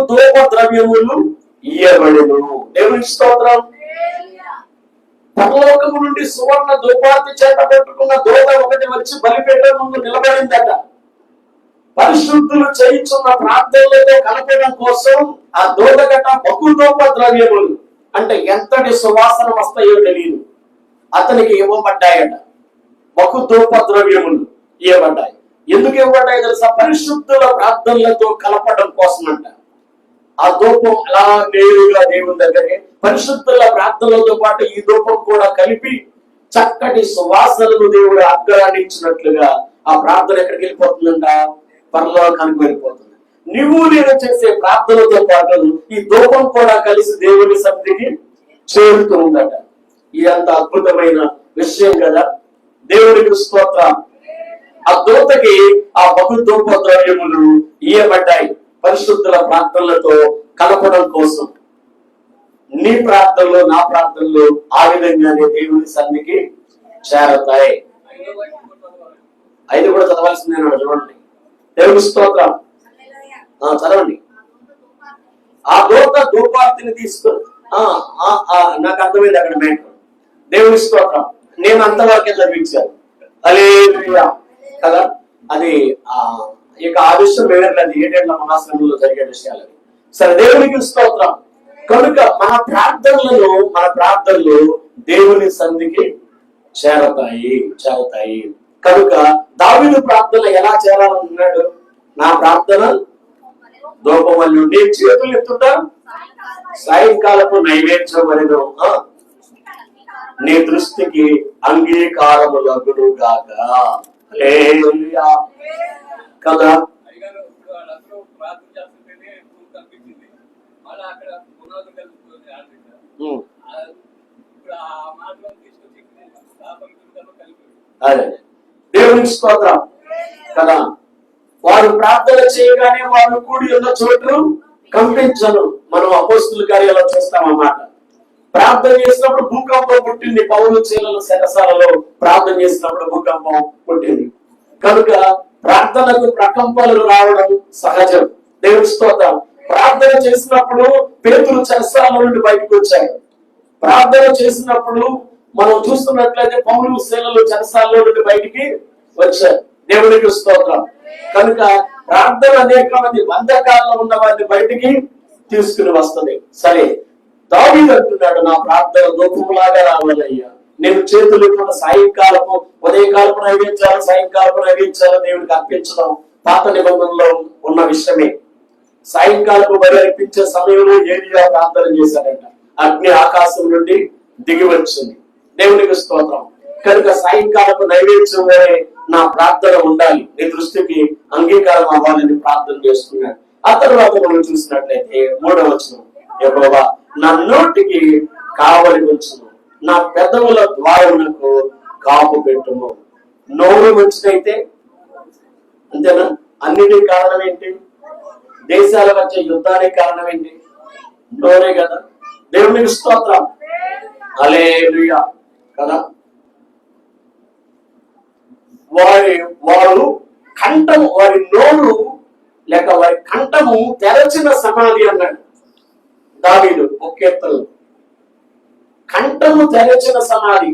ధూప ద్రవ్యములు ఇయ్యబడెను. దేవుని స్తోత్రం. పరలోకము నుండి సువర్ణ ధూపార్తి చేత పట్టుకున్న దూత ఒకటి వచ్చి బలిపీఠం ముందు నిలబడిందట. పరిశుద్ధులు చేయించున్న ప్రార్థనలతో కలపడం కోసం ఆ దూతకట బహు ధూప ద్రవ్యములు అంటే ఎంతటి సువాసన వస్తాయో తెలియదు, అతనికి ఇవ్వబడ్డాయట. బహు ధూప ద్రవ్యములు ఇవ్వబడ్డాయి. ఎందుకు ఇవ్వబడ్డాయి తెలుసా? పరిశుద్ధుల ప్రార్థనలతో కలపడం కోసం అంట. ఆ ధూపం అలా నేరుగా దేవుని దగ్గరే పరిశుద్ధుల ప్రార్థనలతో పాటు ఈ ధూపం కూడా కలిపి చక్కటి సువాసనలు దేవుడు ఆగ్రహించినట్లుగా ఆ ప్రార్థన ఎక్కడికి వెళ్ళిపోతుందంట? పరలోకానికి వెళ్ళిపోతుంది. నువ్వు నేను చేసే ప్రార్థనలతో పాటు ఈ ధూపం కూడా కలిసి దేవుని సన్నిధికి చేరుతూ ఉందట. ఇదంత అద్భుతమైన విషయం కదా. దేవునికి స్తోత్రం. ఆ దూతకి ఆ బహు ధూప ద్రవ్యములు ఇయ్యబడ్డాయి పరిశుద్ధుల ప్రార్థనలతో కలపడం కోసం. నీ ప్రార్థనలు నా ప్రార్థనలు ఆ విధంగానే దేవుని సన్నిధికి చేరతాయి. 5 కూడా చదవాల్సిందే. చూడండి, దేవుని స్తోత్రం. చదవండి. ఆ దూత ధూపార్తిని తీసుకుని నాకు అర్థమైంది అక్కడ మ్యాటర్. దేవుని స్తోత్రం. నేను అంతవరకే చదివించాను. హల్లెలూయా కదా. అది ఇక ఆ విషయం వేరే 7 మహాశ్రమంలో జరిగే విషయాలు. సరే, దేవునికి స్తోత్రం. కనుక మన ప్రార్థనలు దేవుని సన్నిధికి చేరతాయి. కనుక దావీదు ప్రార్థన ఎలా చేరాలన్నాడు? నా ప్రార్థన ధూపం వలె, నీ చేతులు ఎత్తుట సాయంకాలపు నైవేద్యం వలెను. నీ దృష్టికి అంగీకారములగును గాక. హల్లెలూయా కదా. అదే దేవునికి స్తోత్రం కదా. వారు ప్రార్థన చేయగానే వారు కూడి ఉన్న చోటు కంపించను. మనం అపోస్తుల కార్యాలు చేస్తామన్నమాట. ప్రార్థన చేసినప్పుడు భూకంపం పుట్టింది. పౌలు చీలల శరసాలలో ప్రార్థన చేసినప్పుడు భూకంపం పుట్టింది. కనుక ప్రార్థనకు ప్రకంపనలు రావడం సహజం. దేవుని స్తోత్రం. ప్రార్థన చేసినప్పుడు పేతురు చెరసాల నుండి బయటకు వచ్చాడు. ప్రార్థన చేసినప్పుడు మనం చూస్తున్నట్లయితే పౌలు శీలలు చెరసాలలో నుండి బయటికి వచ్చారు. దేవునికి స్తోత్రం. కనుక ప్రార్థన అనేక మంది బంధకాల్లో ఉన్న వారిని బయటికి తీసుకుని వస్తుంది. సరే, దావీదు అంటున్నాడు, నా ప్రార్థన దూపంలాగా రావాలయ్యా. నేను చేతులు కూడా సాయంకాలము ఉదయకాలపు నైవేద్యాలు సాయంకాలపు నైవేద్యాలు దేవుడికి అర్పించడం పాత నిబంధనలో ఉన్న విషయమే. సాయంకాలపు బలి అర్పించే సమయంలో ఏలియా ప్రార్థన చేశాడంట. అగ్ని ఆకాశం నుండి దిగి వచ్చింది. దేవునికి స్తోత్రం. కనుక సాయంకాలపు నైవేద్యం వరే నా ప్రార్థన ఉండాలి, నీ దృష్టికి అంగీకారం అవ్వాలని ప్రార్థన చేస్తున్నాడు. ఆ తర్వాత మనం చూసినట్లయితే 3వ వచనం, యెహోవా నా నోటికి కావలి ఉంచును, నా పెదవుల ద్వారములకు కాపు పెట్టుము. నోరు మంచిదైతే అంతేనా? అన్నిటికీ కారణం ఏంటి? దేశాల మధ్య యుద్ధానికి కారణం ఏంటి? నోరే కదా. దేవునికి స్తోత్రం. హల్లెలూయా కదా. వారు కంఠము, వారి నోరు లేక వారి కంఠము తెరచిన సమాధి అన్నాడు దావీదు ఒక కీర్తనలో. కంఠము తెరచిన సమాధి.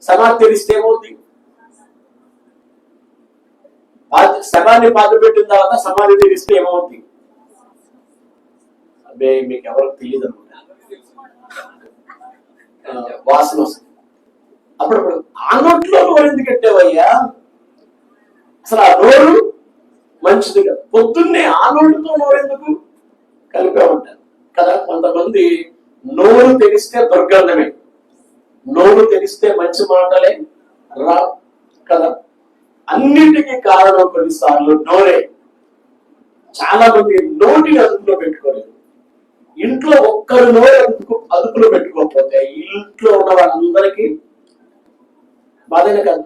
సమాధి తెరిస్తే ఏమవుతుంది? శవాన్ని పాతిపెట్టిన తర్వాత సమాధి తెరిస్తే ఏమవుతుంది? అబ్బే మీకు ఎవరికి తెలియదు అనమాట. వాసన వస్తుంది. అప్పుడప్పుడు ఆ నోట్లో నోరు ఎందుకు పెట్టావయ్యా? అసలు ఆ నోరు మంచిది కదా. పొద్దున్నే ఆ నోరుతో నోరు ఎందుకు కలిపే ఉంటారు కదా. కొంతమంది నోరు తెరిస్తే దుర్గంధమే, నోరు తెరిస్తే మంచి మాటలే రా కదా. అన్నిటికీ కారణం కొన్నిసార్లు నోరే. చాలా మంది నోటిని అదుపులో పెట్టుకోలేదు. ఇంట్లో ఒక్కరు నోరు అదుపులో పెట్టుకోకపోతే ఇంట్లో ఉన్న వాళ్ళందరికీ బాధనే కాదు.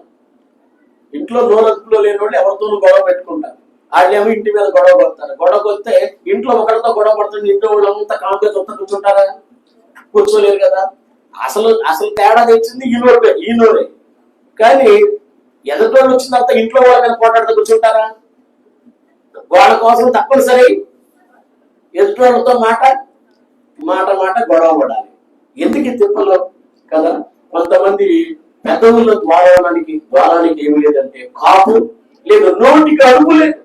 ఇంట్లో నోరు అదుపులో లేని వాళ్ళు ఎవరితోనూ గొడవ పెట్టుకుంటారు. వాళ్ళేమో ఇంటి మీద గొడవ పడతారు. గొడవకు వస్తే ఇంట్లో ఒకరితో గొడవ పడుతుంది, ఇంట్లో వాళ్ళంతా కాంపే తొత్త కూర్చుంటారా? కూర్చోలేరు కదా. అసలు తేడా తెచ్చింది ఈ నోరే. కానీ ఎదుటోళ్ళు వచ్చినంత ఇంట్లో వాళ్ళ మీద పోటాడుతూ కూర్చుంటారా? వాళ్ళ కోసం తప్పనిసరి ఎదుటోళ్ళతో మాట గొడవ పడాలి. ఎందుకు తిప్పలో కదా. కొంతమంది పెదవుల ద్వారానికి ఏమి లేదంటే కాపు లేదు, నోటికి అడుగు లేదు.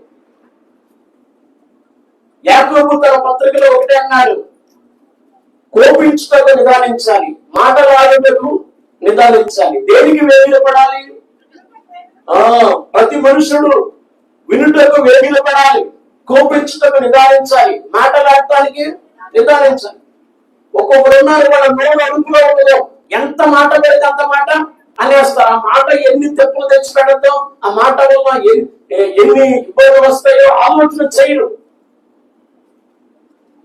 యాకోబు తన పత్రికలో ఒకటే అన్నాడు, కోపించుటకు నిదానించాలి, మాటలాడుటకు నిదానించాలి. దేనికి వేగిరపడాలి? ప్రతి మనుషుడు వినుటకు వేగిరపడాలి, కోపించుటకు నిదానించాలి, మాటలాడటానికి నిదానించాలి. ఒక్కొక్కరు ఉన్నారు, వాళ్ళ నోరు అడుగులో ఉండదు. ఎంత మాట పెడితే అంత మాట అనేస్తారు. ఆ మాట ఎన్ని తెప్పులు తెచ్చి పెడతాం, ఆ మాట వల్ల ఎన్ని ఇబ్బందులు వస్తాయో ఆలోచన చేయరు.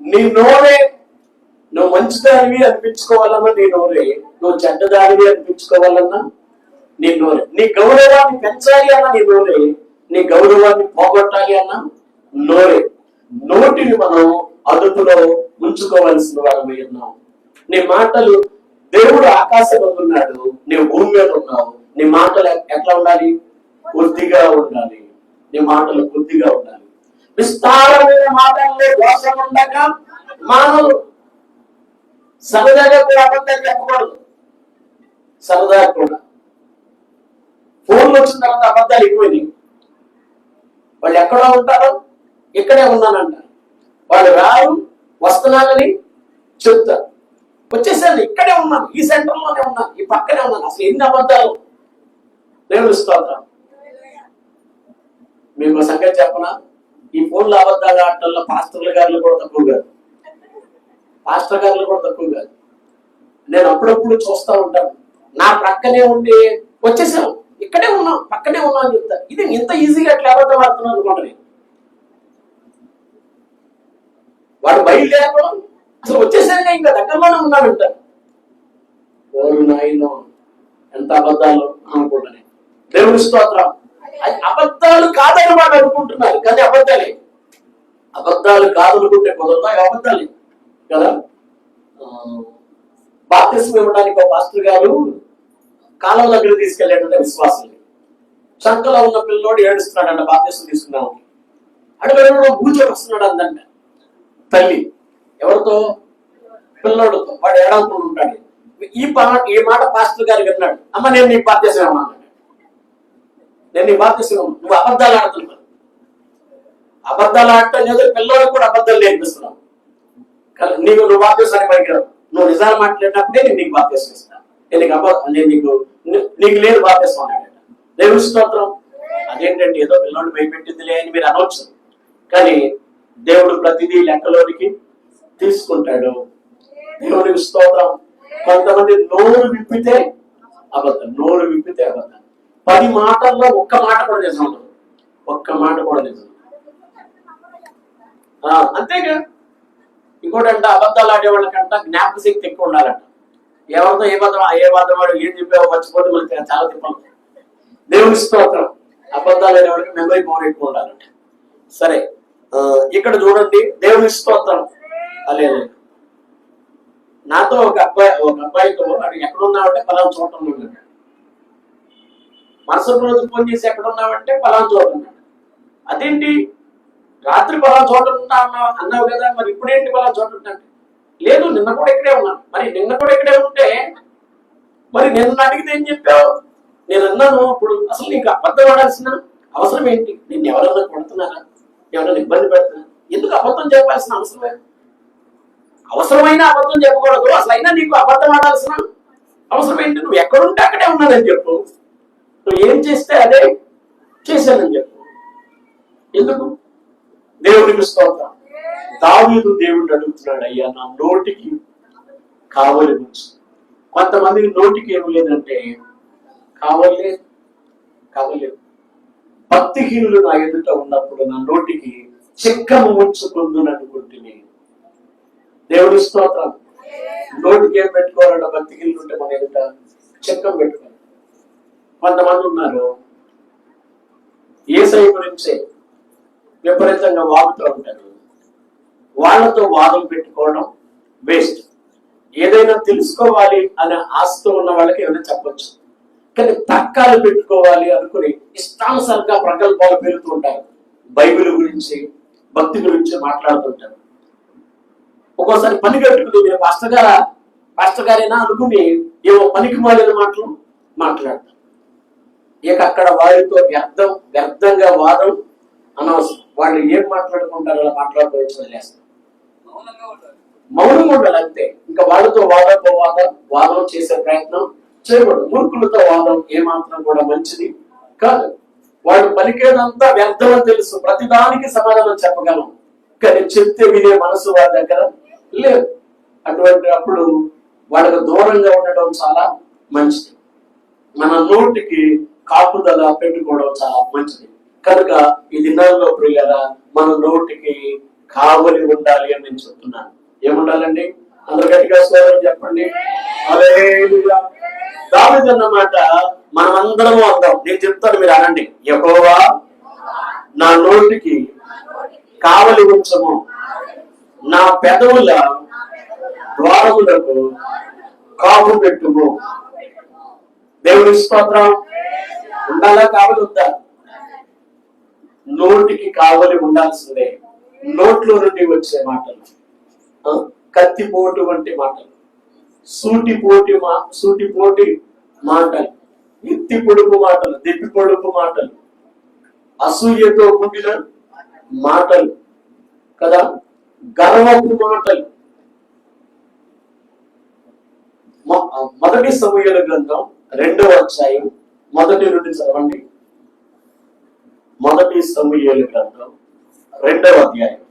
నీ నోరే నువ్వు మంచిదానివి అనిపించుకోవాలన్నా నీ నోరే, నువ్వు చెడ్డదానివి అనిపించుకోవాలన్నా నీ నోరే. నీ గౌరవాన్ని పెంచాలి అన్నా నీ నోరే, నీ గౌరవాన్ని పోగొట్టాలి అన్నా నోరే. నోటిని మనం అదుపులో ఉంచుకోవాల్సిన వారమై ఉన్నాం. నీ మాటలు, దేవుడు ఆకాశంలో ఉన్నాడు, నీవు భూమి మీద ఉన్నావు. నీ మాటలు ఎట్లా ఉండాలి? కొద్దిగా ఉండాలి. నీ మాటలు కొద్దిగా ఉండాలి. విస్తారమైన మాటల్లో దోషం ఉండక మానవులు సరదాగా కూడా అబద్ధాలు చెప్పకూడదు. సరదాగా కూడా ఫోన్లు వచ్చిన తర్వాత అబద్ధాలు ఎక్కువైనాయి. వాళ్ళు ఎక్కడో ఉంటారో ఇక్కడే ఉన్నానంటారు. వాళ్ళు రారు, వస్తున్నానని చెప్తారు. వచ్చేసాను, ఇక్కడే ఉన్నాను, ఈ సెంటర్ లోనే ఉన్నాను, ఈ పక్కనే ఉన్నాను. అసలు ఎన్ని అబద్ధాలు! దేవుని స్తోత్రం. మీకు సంగతి చెప్పనా? ఈ ఫోన్లో అబద్ధాలు ఆటల్లో పాస్టర్ గారులు కూడా తక్కువ కాదు. నేను అప్పుడప్పుడు చూస్తూ ఉంటాను. నా ప్రక్కనే ఉండి వచ్చేసాం, ఇక్కడే ఉన్నాం, పక్కనే ఉన్నాం అని చెప్తారు. ఇది ఇంత ఈజీగా ఎట్లా అబద్ధం ఆడుతున్నాను అనుకుంటాను. వాడు బయలుదేరడం అసలు వచ్చేసాక ఇంకా దగ్గరలోనే ఉన్నాడంటారు. ఓరు నాయనో ఎంత అబద్ధాలు అనుకుంటాను. దేవుని స్తోత్రం. అబద్ధాలు కాదని వాళ్ళు అనుకుంటున్నారు, కానీ అబద్ధాలే. అబద్ధాలు కాదనుకుంటే కుదరదా? అబద్ధాలే కదా. బాప్తిస్మం ఇవ్వడానికి ఒక పాస్టర్ గారు కాలం దగ్గర తీసుకెళ్ళాడంటే విశ్వాసం చంకలో ఉన్న పిల్లోడు ఏడుస్తున్నాడంట బాప్తిస్మం తీసుకున్నాము. అడుగు కూర్చొని వస్తున్నాడు అందంట తల్లి. ఎవరితో? పిల్లోడుతో. వాడు ఏడాడుకుంటూ ఉంటాడు. ఈ మాట పాస్టర్ గారు విన్నాడు. అమ్మ నేను నీకు బాప్తిస్మం అన్నాడు. నేను నీ బాప్తిస్మం, నువ్వు అబద్ధాలు ఆడుతున్నావు. అబద్ధాలు ఆడటం లేదు, పిల్లోడికి కూడా అబద్ధాలు నేర్పిస్తున్నావు. నువ్వు బాప్తిస్మానికి పనికిరావు. నువ్వు నిజాలు మాట్లాడినప్పుడే నేను నీకు బాప్తిస్మం ఇస్తాను. నీకు లేదు బాప్తిస్మం అన్నాడు. దేవుని స్తోత్రం. అదేంటంటే ఏదో పిల్లోడిని భయపెట్టిందిలే అని మీరు అనవచ్చు, కానీ దేవుడు ప్రతిదీ లెక్కలోనికి తీసుకుంటాడు. దేవునికి స్తోత్రం. కొంతమంది నోరు విప్పితే అబద్ధం, నోరు విప్పితే అబద్ధం. 10 మాటల్లో ఒక్క మాట కూడా నిజం ఉండదు, ఒక్క మాట కూడా నిజం. అంతేగా. ఇంకోటంటే అబద్ధాలు ఆడేవాళ్ళకంట జ్ఞాపక శక్తి ఎక్కువ ఉండాలంట. ఎవరితో ఏ బద్దం వాడు ఏం చెప్పావో మర్చిపోతే మనకి చాలా తిప్పలు. దేవుని స్తోత్రం. అబద్ధాలు ఆడేవాళ్ళకి మెమరీ పవర్ ఎక్కువ ఉండాలంట. సరే, ఇక్కడ చూడండి దేవుని స్తోత్రం. అలే నాతో ఒక అబ్బాయితో అడు ఎక్కడున్నావంటే పలానా చోట ఉన్నాడు. మరుసటి రోజు ఫోన్ చేసి ఎక్కడున్నావంటే పలానా చోట ఉన్నాడు. అదేంటి రాత్రి పలానా చోట ఉంటా అన్నావు కదా, మరి ఇప్పుడేంటి పలానా చోట ఉంటాడు? లేదు నిన్న కూడా ఇక్కడే ఉన్నాను. మరి నిన్న కూడా ఇక్కడే ఉంటే మరి నిన్న అడిగితే ఏం చెప్పావు? నేను అన్నాను ఇప్పుడు అసలు నీకు అబద్ధం ఆడాల్సిన అవసరం ఏంటి? నిన్ను ఎవరన్నా కొడుతున్నారా? ఎవరైనా ఇబ్బంది పెడుతున్నా? ఎందుకు అబద్ధం చెప్పాల్సిన అవసరమే? అవసరమైన అబద్ధం చెప్పకూడదు. అసలు అయినా నీకు అబద్ధం ఆడాల్సిన అవసరం ఏంటి? నువ్వు ఎక్కడుంటే అక్కడే ఉన్నానని చెప్పు. నువ్వు ఏం చేస్తే అదే చేశానని చెప్పు. ఎందుకు? దేవునికి స్తోత్రం. దావీదు దేవుడిని అడుగుతున్నాడు, అయ్యా నా నోటికి కావలి ఉంచు. కొంతమందికి నోటికి ఏమి లేదంటే కావలేదు. భక్తిహీనులు నా ఎదుట ఉన్నప్పుడు నా నోటికి చిక్కము ఉంచుకుందును అనుకుంటుని. దేవుని స్తోత్రం. నోటికి ఏం పెట్టుకోవాలంట? భక్తిహీనులు ఉంటే మన ఎదుట చిక్కం పెట్టుకోవాలి. కొంతమంది ఉన్నారు యేసయ్య గురించే విపరీతంగా వాగుతూ ఉంటారు. వాళ్ళతో వాదం పెట్టుకోవడం వేస్ట్. ఏదైనా తెలుసుకోవాలి అనే ఆశతో ఉన్న వాళ్ళకి ఏమైనా చెప్పొచ్చు, కానీ తర్కాలు పెట్టుకోవాలి అనుకుని ఇష్టానుసారంగా ప్రకల్పాలు పెరుగుతూ ఉంటారు. బైబిల్ గురించి భక్తి గురించి మాట్లాడుతుంటారు. ఒక్కోసారి పని కట్టుకుని నేను పాస్టర్ గారేనా అనుకుని ఏవో పనికి మాలిన మాటలు మాట్లాడతారు. ఇక అక్కడ వారితో వ్యర్థంగా వాదం అనవసరం. వాళ్ళు ఏం మాట్లాడుకుంటారో అలా మాట్లాడుకోవచ్చు, వదిలేస్తారు. మౌనంగా ఉండాలి అంతే. ఇంకా వాళ్ళతో వాదం చేసే ప్రయత్నం చేయకూడదు. మూర్ఖులతో వాదం ఏమాత్రం కూడా మంచిది కాదు. వాళ్ళు పలికేదంతా వ్యర్థం అని తెలుసు, ప్రతిదానికి సమాధానం చెప్పగలం, కానీ చెప్తే వినే మనసు వారి దగ్గర లేదు. అటువంటి అప్పుడు వాళ్ళకు దూరంగా ఉండడం చాలా మంచిది. మన నోటికి కాపుదల పెట్టుకోవడం చాలా మంచిది. కనుక ఈ దినాల్లో ప్రియులారా మన నోటికి కావలి ఉండాలి అని నేను చెప్తున్నాను. ఏముండాలండి? అందరు గట్టిగా స్వరం చెప్పండి. హల్లెలూయా. దావీదు అన్నమాట మనమందరము అందాం. నేను చెప్తాను, మీరు అనండి. యెహోవా నా నోటికి కావలి ఉంచము, నా పెదవుల ద్వారములకు కాపు పెట్టుము. దేవుని స్తోత్రం. ఉండాలా? కావలి ఉందా? నోటికి కావలి ఉండాల్సిందే. నోట్లో నుండి వచ్చే మాటలు కత్తిపోటు వంటి మాటలు, సూటిపోటి మాటలు, ఎత్తి పొడుపు మాటలు, దెప్పి పొడుపు మాటలు, అసూయతో కూడిన మాటలు కదా, గర్వపు మాటలు. మొదటి సమూయేలు గ్రంథం 2వ అధ్యాయం 1 నుండి చదవండి. మొదటి సమూయేలు గ్రంథం 2వ అధ్యాయం.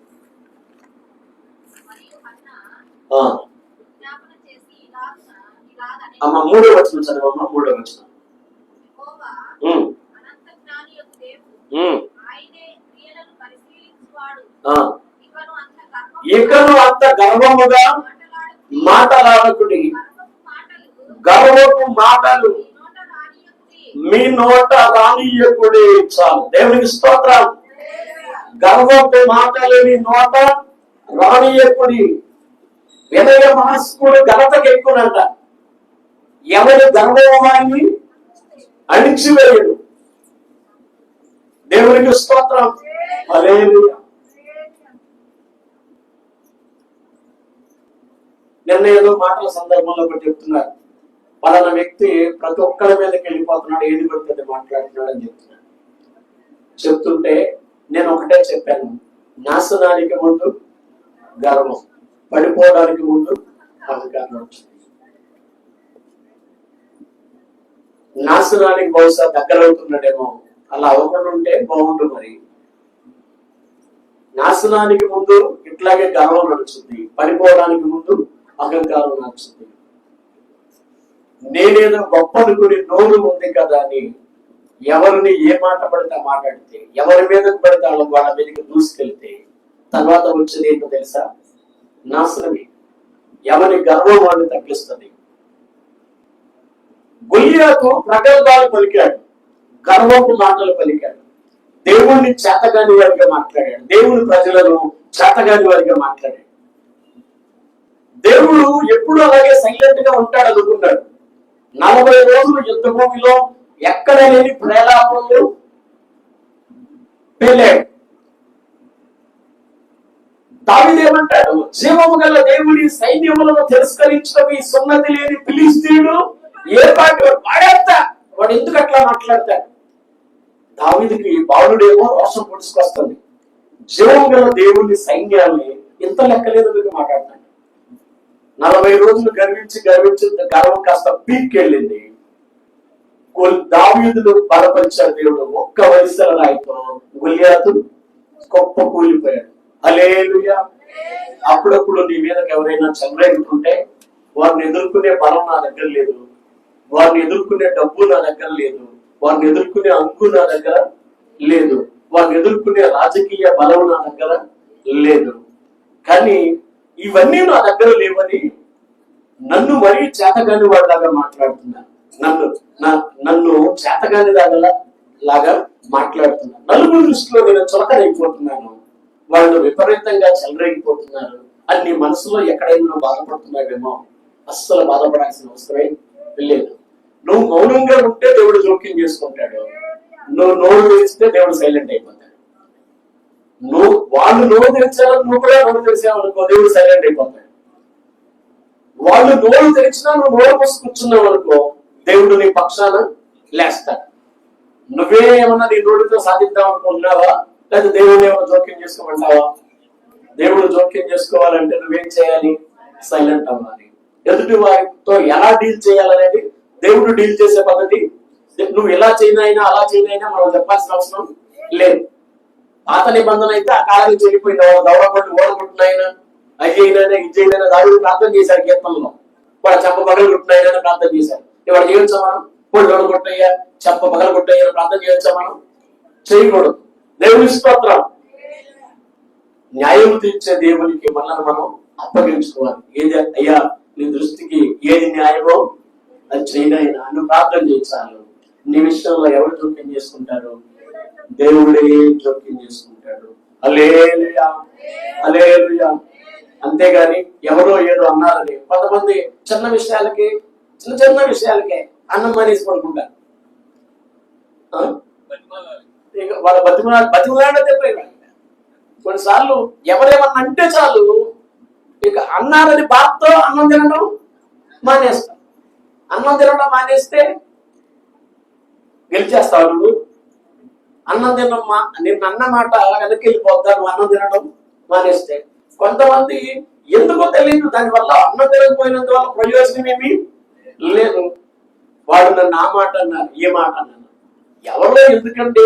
అమ్మ 3వ వచనం చదవమ్మా. 3వ వచనం. ఇకను అంత గర్వముగా మాటలాడకుడి, గర్వపు మాటలు మీ నోట రానియకుడి. చాలు. దేవునికి స్తోత్రం. గర్వపు మాటలు మీ నోట రానియకుడి. వినయ మనస్కుడు ఘనతకు ఎక్కువనంట. ఎవరి గర్వాన్ని అణిచివేయడు. దేవునికి స్తోత్రం. హల్లెలూయా. నిన్న ఏదో మాటల సందర్భంలో ఒకటి చెప్తున్నారు, పలానా వ్యక్తి ప్రతి ఒక్కరి మీదకి వెళ్ళిపోతున్నాడు, ఏది పడుతుంది మాట్లాడుతున్నాడు అని చెప్తున్నాడు. చెప్తుంటే నేను ఒకటే చెప్పాను, నాశనానికి ముందు గర్వం, పడిపోవడానికి ముందు అహంకారం. నాశనానికి బహుశా దగ్గర అవుతున్నాడేమో, అలా అవ్వకుండా ఉంటే బాగుండు. మరి నాశనానికి ముందు ఇట్లాగే గర్వం నడుస్తుంది, పడిపోవడానికి ముందు అహంకారం నడుస్తుంది. నేనేదో గొప్ప అనుకుని నోరు ఉంది కదా అని ఎవరిని ఏ మాట పడితే మాట్లాడితే, ఎవరి మీదకి పడితే వాళ్ళ మీదకి దూసుకెళ్తే తర్వాత వచ్చేది ఏంటో తెలుసా? నాశనమే. ఎవరి గర్వం వాడిని తగ్గిస్తుంది. గొల్లియాతు ప్రగల్భాలు పలికాడు, గర్వపు మాటలు పలికాడు, దేవుణ్ణి చేతగాని వారిగా మాట్లాడాడు, దేవుని ప్రజలను చేతగాని వారిగా మాట్లాడాడు. దేవుడు ఎప్పుడు అలాగే సైలెంట్ గా ఉంటాడు అనుకున్నాడు. 40 రోజులు యుద్ధ భూమిలో ఎక్కడ లేని ప్రేలాపనలు పేలాడు. దావీదేమంటాడు, జీవము గల దేవుడి సైన్యములను తిరస్కరించడం ఈ సున్నతి లేని ఫిలిష్తీయుడు ఏ పాటి వాడేస్తా, వాడు ఎందుకు అట్లా మాట్లాడతాడు? దావీదుకి బాలుడేమో రోషం పుడుచుకొస్తుంది. జీవము గల దేవుడి సైన్యాన్ని ఇంత లెక్కలేదు మాట్లాడతాడు. 40 రోజులు గర్వించి గర్వం కాస్త పీక్కెళ్ళింది. దావీదును బలపరిచాడు దేవుడు. ఒక్క వయసుల రాయితో గొల్లియాతు గొప్ప కూలిపోయాడు. హల్లెలూయా. అప్పుడప్పుడు నీ మీదకి ఎవరైనా చెలరేగుతుంటే వారిని ఎదుర్కొనే బలం నా దగ్గర లేదు, వారిని ఎదుర్కొనే డబ్బు నా దగ్గర లేదు, వారిని ఎదుర్కొనే అంకు నా దగ్గర లేదు, వారిని ఎదుర్కొనే రాజకీయ బలం నా దగ్గర లేదు. కానీ ఇవన్నీ నా దగ్గర లేవని నన్ను మరీ చేతగాని వాడిలాగా మాట్లాడుతున్నాను, నన్ను చేతగాని లాగా మాట్లాడుతున్నాను. నలుగురు దృష్టిలో నేను చులకనైపోతున్నాను, వాళ్ళు విపరీతంగా చెలరేగిపోతున్నారు అని నీ మనసులో ఎక్కడైనా బాధపడుతున్నావేమో. అస్సలు బాధపడాల్సిన అవసరమే లేదు. నువ్వు మౌనంగా ఉంటే దేవుడు జోక్యం చేసుకుంటాడు, నువ్వు నోరు తెరిస్తే దేవుడు సైలెంట్ అయిపోతాడు. వాళ్ళు నోరు తెరిచారు, నువ్వు కూడా నోరు తెరిచావనుకో దేవుడు సైలెంట్ అయిపోతాడు. వాళ్ళు నోరు తెరిచినా నువ్వు నోరు పోసి కూర్చున్నావు అనుకో దేవుడు నీ పక్షాన లేస్తాడు. నువ్వే ఏమన్నా నీ నోటితో సాధిద్దాం అనుకుంటున్నావా, లేదా దేవుడు ఏమైనా జోక్యం చేసుకోమంటావా? దేవుడు జోక్యం చేసుకోవాలంటే నువ్వేం చేయాలి? సైలెంట్ అవ్వాలి. ఎదుటి వారితో ఎలా డీల్ చేయాలనేది దేవుడు డీల్ చేసే పద్ధతి. నువ్వు ఇలా చేయనైనా అలా చేయనైనా మనం చెప్పాల్సిన అవసరం లేదు. పాత నిబంధన అయితే ఆ కాలానికి చెల్లిపోయిన దౌడపడి ఓడగొట్టినాయన అయ్యైనా ఇజ్జైనా దాడులు ప్రార్థన చేశాడు. కీర్తనలో వాడు చెంప పగలు కొట్టినాయన ప్రార్థన చేశాడు. ఇవాడు చేయొచ్చా మనం? పొడి ఓడగొట్టయ్యా, చెంప పగలు కొట్టయ్యా ప్రార్థన చేయొచ్చా మనం? చేయకూడదు. దేవుని స్తోత్రం. న్యాయం తీర్చే దేవునికి మనల్ని మనం అప్పగించుకోవాలి. ఏది అయ్యా నీ దృష్టికి ఏది న్యాయమో అది చేయనైనా నువ్వు ప్రార్థన చేయించాలి. నీ విషయంలో ఎవరు జోక్యం చేసుకుంటారు? దేవుడే జోక్యం చేసుకుంటాడు. హల్లెలూయా, హల్లెలూయా. అంతేగాని ఎవరో ఏదో అన్నారని కొంతమంది చిన్న విషయాలకే అన్నం మానేసి పడుకుంటారు. వాళ్ళ బతిమలాడే కొన్నిసార్లు ఎవరేమన్నా అంటే చాలు ఇక అన్నారని బాధతో అన్నం తినడం మానేస్తాం. అన్నం తినడం మానేస్తే గెలిచేస్తావు నువ్వు. అన్నం తినమ్మా నిన్న అన్న మాట వెనక్కి వెళ్ళిపోద్దా నువ్వు అన్నం తినడం మానేస్తే. కొంతమంది ఎందుకో తెలియదు, దానివల్ల అన్నం తినకపోయినందువల్ల ప్రయోజనం ఏమీ లేదు. వాడు నన్ను ఆ మాట అన్నారు, ఏ మాట అన్నాను. ఎవరో ఎందుకంటే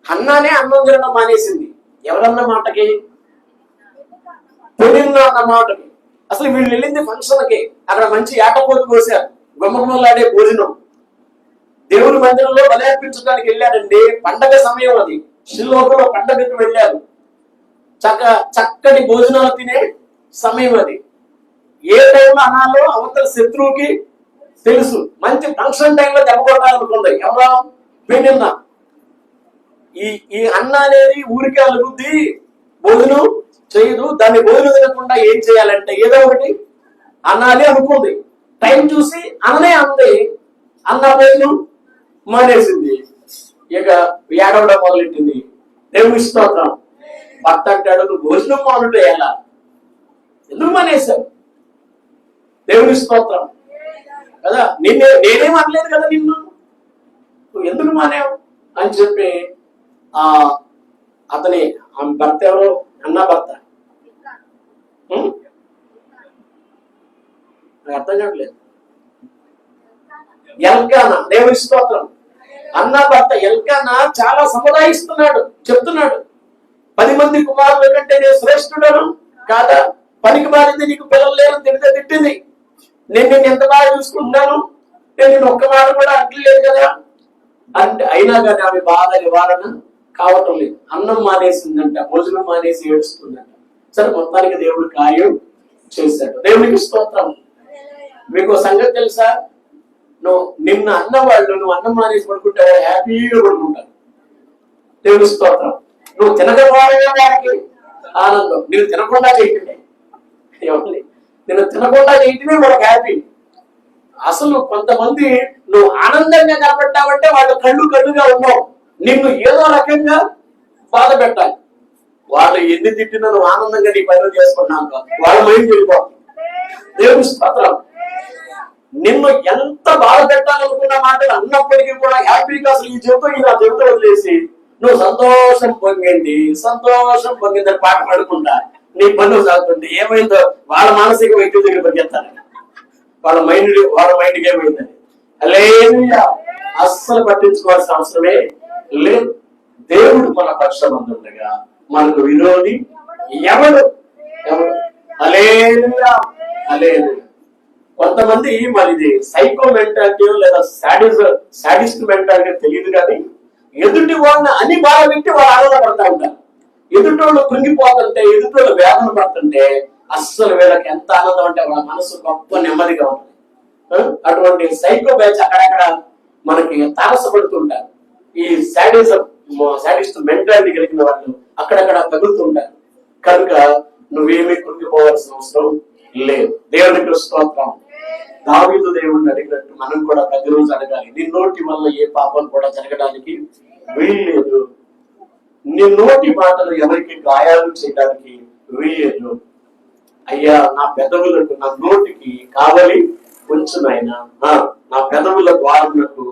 అన్నానే అన్నం తినడం మానేసింది. ఎవరన్న మాటకి? పొడిన్న అన్న మాటకి. అసలు వీళ్ళు వెళ్ళింది ఫంక్షన్కి, అక్కడ మంచి ఏటపోతు కోసారు. గుమ్మగుమ్మలాడే భోజనం. దేవుని మందిరంలో బలి అర్పించడానికి వెళ్ళాడండి. పండగ సమయం అది. షిల్లోహులో పండగకు వెళ్ళారు. చక్కటి భోజనాలు తినే సమయం అది. ఏ టైంలో అనాలో అవతల శత్రువుకి తెలుసు. మంచి ఫంక్షన్ టైంలో దెబ్బకొట్టాలనుకుంది ఎవరో పెళ్ళిన్న. ఈ అన్న అనేది ఊరికే అలుగుద్ది, భోజనం చేయదు. దాన్ని భోజనం తినకుండా ఏం చేయాలంటే ఏదో ఒకటి అనాలి అనుకుంది. టైం చూసి అననే అంది. అన్న భోజనం మానేసింది. ఇక ఏడవడం మొదలెట్టింది. దేవుని స్తోత్రం. భర్త అంటాడు, నువ్వు భోజనం మానుట ఎలా? ఎందుకు మానేశావు? దేవుని స్తోత్రం కదా. నేనేం అనలేదు కదా నిన్ను, నువ్వు ఎందుకు మానేవు అని చెప్పి అతని భర్త ఎవరు? అన్న భర్త. నాకు అర్థం కావట్లేదు. ఎల్కానా. దేవుని స్తోత్రం. అన్న భర్త ఎల్కానా చాలా సముదాయిస్తున్నాడు, చెప్తున్నాడు, 10 మంది కుమారుల కంటే నేను శ్రేష్ఠుడను కాదా? పనికి మారింది, నీకు పిల్లలు లేరు, తిట్టింది. నేను ఎంత బాగా చూసుకుంటున్నాను, నేను ఒక్క మాట కూడా అంటలేదు కదా అంటే అయినా కానీ ఆమె బాధ నివారణ కావటం లేదు. అన్నం మానేసిందంట, భోజనం మానేసి ఏడుస్తుందంట. సరే, మొత్తానికి దేవుడు కార్యం చేశాడు. దేవునికి స్తోత్రం. మీకు సంగతి తెలుసా? నిన్న అన్నవాళ్ళు నువ్వు అన్నం మానేసి పడుకుంటావా? హ్యాపీగా పడుకుంటారు. దేవుని స్తోత్రం. నువ్వు తినకపోవడమే వారికి ఆనందం. నేను తినకుండా చేయటమే నేను తినకుండా చేయటమే వాళ్ళకి హ్యాపీ. అసలు కొంతమంది నువ్వు ఆనందంగా కనబడ్డావంటే వాళ్ళు కళ్ళుగా ఉన్నావు. నిన్ను ఏదో రకంగా బాధ పెట్టాలి. వాళ్ళు ఎన్ని తిట్టినా నువ్వు ఆనందంగా నీ పనులు చేసుకున్నాక వాళ్ళ మైండ్ వెళ్ళిపోతుంది. దేవుని స్తోత్రం. నిన్ను ఎంత బాధ పెట్టాలనుకున్న మాటలు అన్నప్పటికీ కూడా హ్యాపీగా అసలు ఈ జీవితం ఇలా జీవితం వదిలేసి నువ్వు సంతోషం పొంగింది అని పాట పాడుకుంటా నీ పనులు సాగుతుంది. ఏమైందో వాళ్ళ మానసిక వైద్యుల దగ్గర పరిగెత్తాలి. వాళ్ళ మైండ్కి ఏమైందని హల్లెలూయా. అస్సలు పట్టించుకోవాల్సిన అవసరమే లేదు. దేవుడు మన పక్షమందుండగా మనకు విరోధి ఎవరు? హల్లెలూయా, హల్లెలూయా. కొంతమంది మరి సైకో మెంటాలిటీ లేదా సాడిస్ట్ మెంటాలిటీ తెలియదు కానీ ఎదుటి వాళ్ళని అని బాధ పెట్టి వాళ్ళు ఆనందపడతా ఉంటారు. ఎదుటోళ్ళు కృంగిపోతుంటే, ఎదుటోళ్ళు వేదన పడుతుంటే అస్సలు వీళ్ళకి ఎంత ఆనందం అంటే వాళ్ళ మనసు గొప్ప నెమ్మదిగా ఉంటుంది. అటువంటి సైకో బ్యాచ్ అక్కడక్కడ మనకి తారసపడుతుంటారు. ఈ సాడిస్ట్ మెంటాలిటీ కలిగిన వాళ్ళు అక్కడక్కడ తగులుతుంటారు. కనుక నువ్వేమీ కృంగిపోవాల్సిన అవసరం లేదు. దేవునికి స్తోత్రం. దావీదు దేవుడిని అడిగినట్టు మనం కూడా ప్రతిరోజు అడగాలి. నీ నోటి వల్ల ఏ పాపం కూడా జరగడానికి వీల్లేదు. నీ నోటి మాటలు ఎవరికి గాయాలు చేయడానికి వీల్లేదు. అయ్యా, నా పెదవులకు, నా నోటికి కావలి ఉంచునైనా, నా పెదవుల ద్వారములకు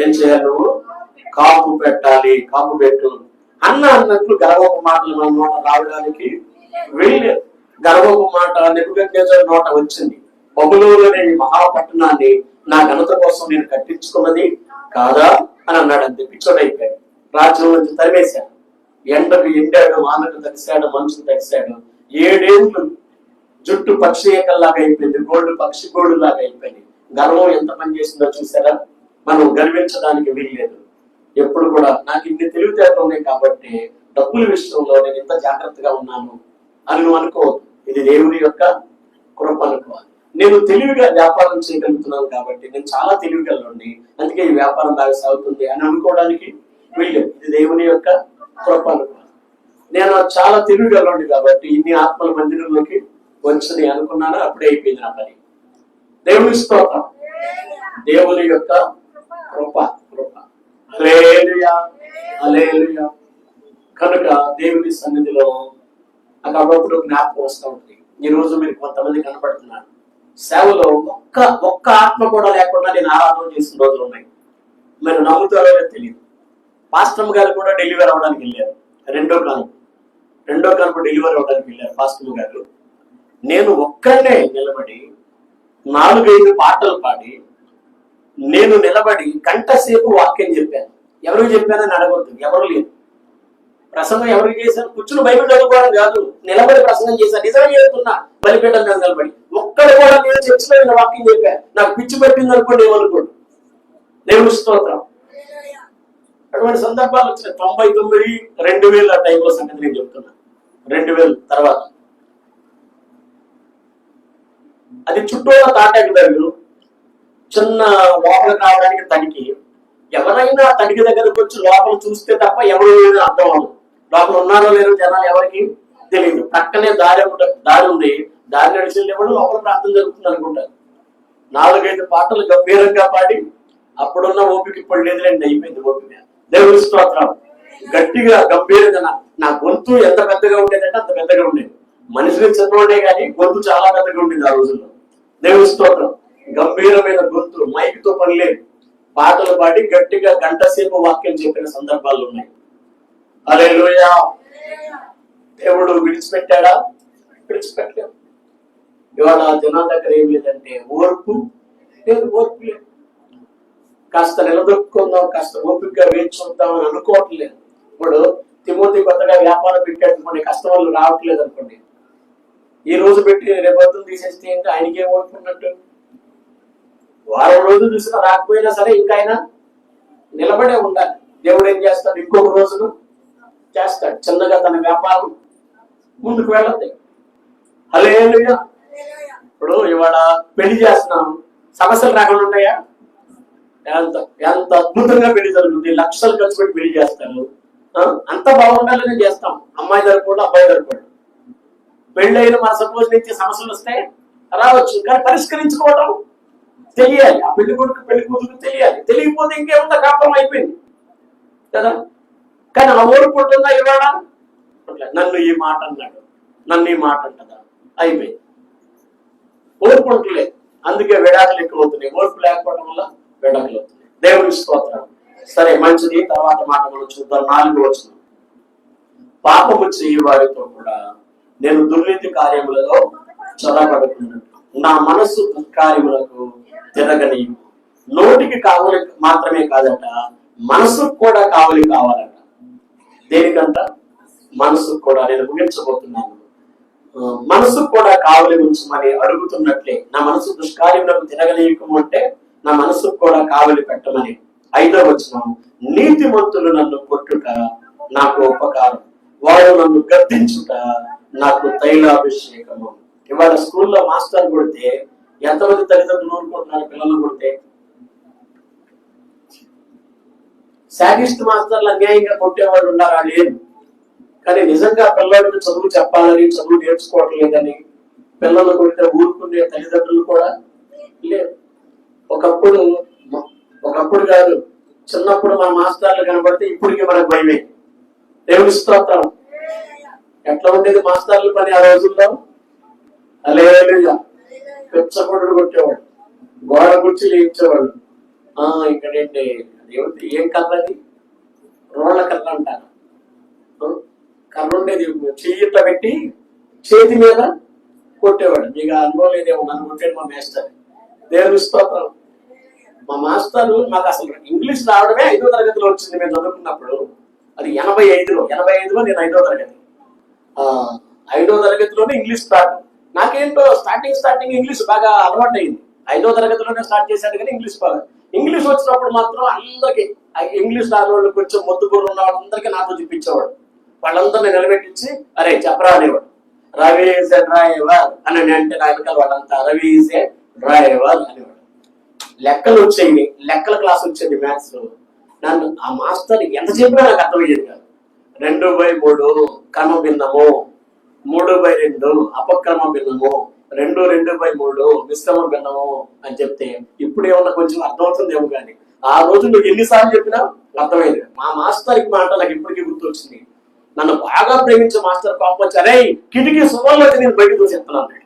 ఏం చేయాలి? నువ్వు కాపు పెట్టాలి, కాపు పెట్టు అన్నట్లు గర్వపు మాటలు మన నోట రావడానికి వీల్లేదు. గర్వపు మాట నెబుకద్నెజరు నోట వచ్చింది. బబులోను అనే మహాపట్టణాన్ని నా ఘనత కోసం నేను కట్టించుకున్నది కాదా అని అన్నాడు. అంతే, పిచ్చోడైపోయాడు. రాజ్యం నుంచి తరివేశాడు. ఎండకు ఎండాడు, వానకు తడిశాడు, మనుషులు తడిశాడు. 7 ఏళ్ళు జుట్టు పక్షి ఏకల్లాగా అయిపోయింది, గోల్డ్ పక్షి గోడు లాగా అయిపోయింది. గర్వం ఎంత పని చేసిందో చూసారా? మనం గర్వించడానికి వీల్లేదు. ఎప్పుడు కూడా నాకు ఇన్ని తెలివితేటలు ఉన్నాయి కాబట్టి డబ్బుల విషయంలో నేను ఇంత జాగ్రత్తగా ఉన్నాను అని నువ్వు అనుకోవద్దు. ఇది దేవుని యొక్క కృప అనుకోవాలి. నేను తెలివిగా వ్యాపారం చేయగలుగుతున్నాను కాబట్టి నేను చాలా తెలివిగలండి, అందుకే ఈ వ్యాపారం బాగా సాగుతుంది అని అనుకోవడానికి వీల్లేదు. ఇది దేవుని యొక్క కృప అనుకోవాలి. నేను చాలా తెలివిగలండి కాబట్టి ఇన్ని ఆత్మల మందిరంలోకి వచ్చింది అనుకున్నాను, అప్పుడే అయిపోయింది నా పని. దేవుని స్తోత్రం. దేవుని యొక్క కృప. హల్లెలూయా, హల్లెలూయా. కనుక దేవుని సన్నిధిలో నాకు అప్పుడప్పుడు జ్ఞాపకం వస్తూ ఉంటుంది. ఈ రోజు మీరు కొంతమంది కనపడుతున్నారు. సేవలో ఒక్క ఆత్మ కూడా లేకుండా నేను ఆరాధన చేసిన రోజులు ఉన్నాయి. మీరు నమ్ముతారో తెలియదు. పాస్టమ్ గారు కూడా డెలివరీ అవడానికి వెళ్ళారు. రెండో కానుపు డెలివరీ అవడానికి వెళ్ళారు పాస్టమ్ గారు. నేను ఒక్కడే నిలబడి 4-5 పాటలు పాడి నేను నిలబడి గంట సేపు వాక్యం చెప్పాను. ఎవరికి చెప్పానని అడగొద్దు, ఎవరు లేదు. ప్రసంగం ఎవరికి చేశాను? కూర్చుని బైబిల్ చదువుకోవడం కాదు, నిలబడి ప్రసంగం చేశాను. నిజంగా చెప్తున్నా, బలిపీఠం మీద నిలబడి. ఒక్కడు కూడా నేను చర్చిలో నేను వాక్యం చెప్పా. నాకు పిచ్చి పెట్టింది అనుకోండి, ఏమనుకోండి. దేవుని స్తోత్రం. అటువంటి సందర్భాలు వచ్చినాయి. 99, 2000 ఆ టైంలో సంగతి నేను చెప్తున్నా. 2000 తర్వాత అది చుట్టూరా తాటాకి దగ్గర చిన్న లోపల రావడానికి తడికి. ఎవరైనా తడికి దగ్గరకు వచ్చి లోపల చూస్తే తప్ప ఎవరు లేదో అర్థం అవ్వదు. లోపల ఉన్నారో లేదో జనాలు ఎవరికి తెలియదు. పక్కనే దారి ఉంది. దారి నడిచి కూడా లోపల ప్రార్థన జరుగుతుంది అనుకుంటారు. 4-5 పాటలు గంభీరంగా పాడి అప్పుడున్న ఓపిక ఇప్పుడు లేదులేండి, అయిపోయింది ఓపిక. దేవుని స్తోత్రం. గట్టిగా గంభీరంగా నా గొంతు ఎంత పెద్దగా ఉండేదంటే అంత పెద్దగా ఉండేది. మనిషిని చిన్నవాడే కానీ గొంతు చాలా పెద్దగా ఉండేది ఆ రోజుల్లో. దేవుని స్తోత్రం. గంభీరమైన గొంతు, మైక్ తో పని లేదు. పాటలు పాడి గట్టిగా గంట సేపు వాక్యం చెప్పిన సందర్భాలు ఉన్నాయి. హల్లెలూయా. దేవుడు విడిచిపెట్టాడా? విడిచిపెట్టలేదు. ఇవాళ జనాల దగ్గర ఏం లేదంటే ఓర్పు లేదు, ఓర్పు లేదు. కాస్త నిలదొక్కుందాం, కాస్త ఓపికగా వేచి చూద్దాం అని అనుకోవట్లేదు. ఇప్పుడు తిమోతి కొత్తగా వ్యాపారం పెట్టేటువంటి కస్టమర్లు రావట్లేదు అనుకోండి. ఈ రోజు పెట్టి రేపొద్దున తీసేస్తే ఇంకా ఆయనకి ఏం ఓర్పున్నట్టు? వారం రోజులు చూసినా రాకపోయినా సరే ఇంకా ఆయన నిలబడే ఉండాలి. దేవుడు ఏం చేస్తాడు? ఇంకొక రోజును చేస్తాడు. చిన్నగా తన వ్యాపారం ముందుకు వెళ్ళదు. హల్లెలూయా. ఇప్పుడు ఇవాళ పెళ్లి చేస్తున్నాం, సమస్యలు రాకుండా ఉంటాయా? ఎంత ఎంత అద్భుతంగా పెళ్లి జరుగుతుంది. లక్షలు ఖర్చు పెట్టి పెళ్లి చేస్తారు. అంత బాగుండాలని చేస్తాం. అమ్మాయి తరపుడు, అబ్బాయి తరపుడు. పెళ్ళైన మన సపోజ్ నుంచి సమస్యలు వస్తే రావచ్చు, కానీ పరిష్కరించుకోవడం తెలియాలి. ఆ పెళ్లి కొడుకు పెళ్లి కూతురు తెలియాలి. తెలియకపోతే ఇంకేముందా, కాపం అయిపోయింది కదా. కానీ ఆ ఓర్పు ఉంటుందా? ఇవాళ నన్ను ఈ మాట అన్నాడు, నన్ను ఈ మాట అంటదా, అయిపోయింది. ఓర్పు ఉంటలేదు. అందుకే విడాకులు ఎక్కువ అవుతున్నాయి. ఓర్పు లేకపోవడం వల్ల విడాకులు అవుతున్నాయి. దేవుని స్తోత్రం. సరే, మంచిది. తర్వాత మాట మనం చూద్దాం. 4వ వచనం. పాపము చేయి వారితో కూడా నేను దుర్నీతి కార్యములలో చొరబడుతున్నట్టు నా మనస్సు దుష్కార్యములకు తిరగనీయు. నోటికి కావలి మాత్రమే కాదట, మనసుకు కూడా కావలి కావాలట. దేనికంట? మనసుకు కూడా. నేను ముగించబోతున్నాను. మనసుకు కూడా కావలి ఉంచమని అడుగుతున్నట్లే నా మనసు దుష్కార్యములకు తిరగనీయకము అంటే నా మనసుకు కూడా కావలి పెట్టమని. 5వ వచనం. నీతిమంతులు నన్ను కొట్టుట నాకు ఉపకారం, వాడు నన్ను గద్దించుట నాకు తైలాభిషేకము. ఇవాళ స్కూల్లో మాస్టర్ కొడితే ఎంతమంది తల్లిదండ్రులు ఊరుకుంటున్నారు? పిల్లలు కొడితే శాడిస్ట్ మాస్టర్లు అన్యాయంగా కొట్టేవాళ్ళు ఉన్నారా? లేదు. కానీ నిజంగా పిల్లలకు చదువు చెప్పాలని, చదువు నేర్చుకోవట్లేదని పిల్లలు కొడితే ఊరుకునే తల్లిదండ్రులు కూడా లేదు. ఒకప్పుడు కాదు, చిన్నప్పుడు మన మాస్టర్లు కనబడితే ఇప్పటికీ మనకు భయమే. దేవుని స్తోత్రం. ఎట్లా ఉండేది మాస్టర్ల పని ఆ రోజుల్లో? హల్లెలూయా. పెచ్చకొడుడు కొట్టేవాడు, గోడ కుర్చీలు ఇచ్చేవాడు. ఇక్కడేంటి ఏం కర్ర? అది రోళ్ల కర్ర అంటారు. కర్ర ఉండేది, చెయ్యిట్లా పెట్టి చేతి మీద కొట్టేవాడు. మీకు అనుభవం లేదేమో, నన్ను కొట్టాడు మా మాస్టర్. దేవుని స్తోత్రం. మా మాస్టర్ మాకు అసలు ఇంగ్లీష్ రావడమే 5వ తరగతిలో వచ్చింది. మేము చదువుకున్నప్పుడు అది 85లో నేను 5వ తరగతి. 5వ తరగతిలోనే ఇంగ్లీష్ స్టార్ట్. నాకేంటో స్టార్టింగ్ ఇంగ్లీష్ బాగా అలవాటు అయింది. 5వ తరగతిలోనే స్టార్ట్ చేశాడు, కానీ ఇంగ్లీష్ వచ్చినప్పుడు మాత్రం అందరికి ఇంగ్లీష్ రాని వాళ్ళు కొంచెం మొద్దుకూరు ఉన్న వాళ్ళందరికీ నాతో చూపించేవాడు. వాళ్ళందరినీ నిలబెట్టించి అరే చెప్పరా అనేవాడు. రవి ఈజ్ ఎ డ్రైవర్ అని అంటే నా వెనకాల వాళ్ళంతా రవి ఈజ్ ఎ డ్రైవర్ అనేవాడు. లెక్కలు వచ్చేవి, లెక్కల క్లాస్ వచ్చేది మ్యాథ్స్. నన్ను ఆ మాస్టర్ ఎంత చెప్పినా నాకు అర్థమయ్యేది కాదు. 2/3 క్రమ భిన్నము, 3/2 అపక్రమ భిన్నము, 2/3 మిశ్రమ భిన్నము అని చెప్తే ఇప్పుడు ఏమన్నా కొంచెం అర్థమవుతుందేమో. కానీ ఆ రోజు నువ్వు ఎన్నిసార్లు చెప్పినా అర్థమైంది. మా మాస్టర్కి మాట నాకు ఇప్పటికీ గుర్తొచ్చింది. నన్ను బాగా ప్రేమించే మాస్టర్ పాపం వచ్చి, అరే కిటికీ సువర్లోకి నేను బయటకు చూసేస్తున్నాను,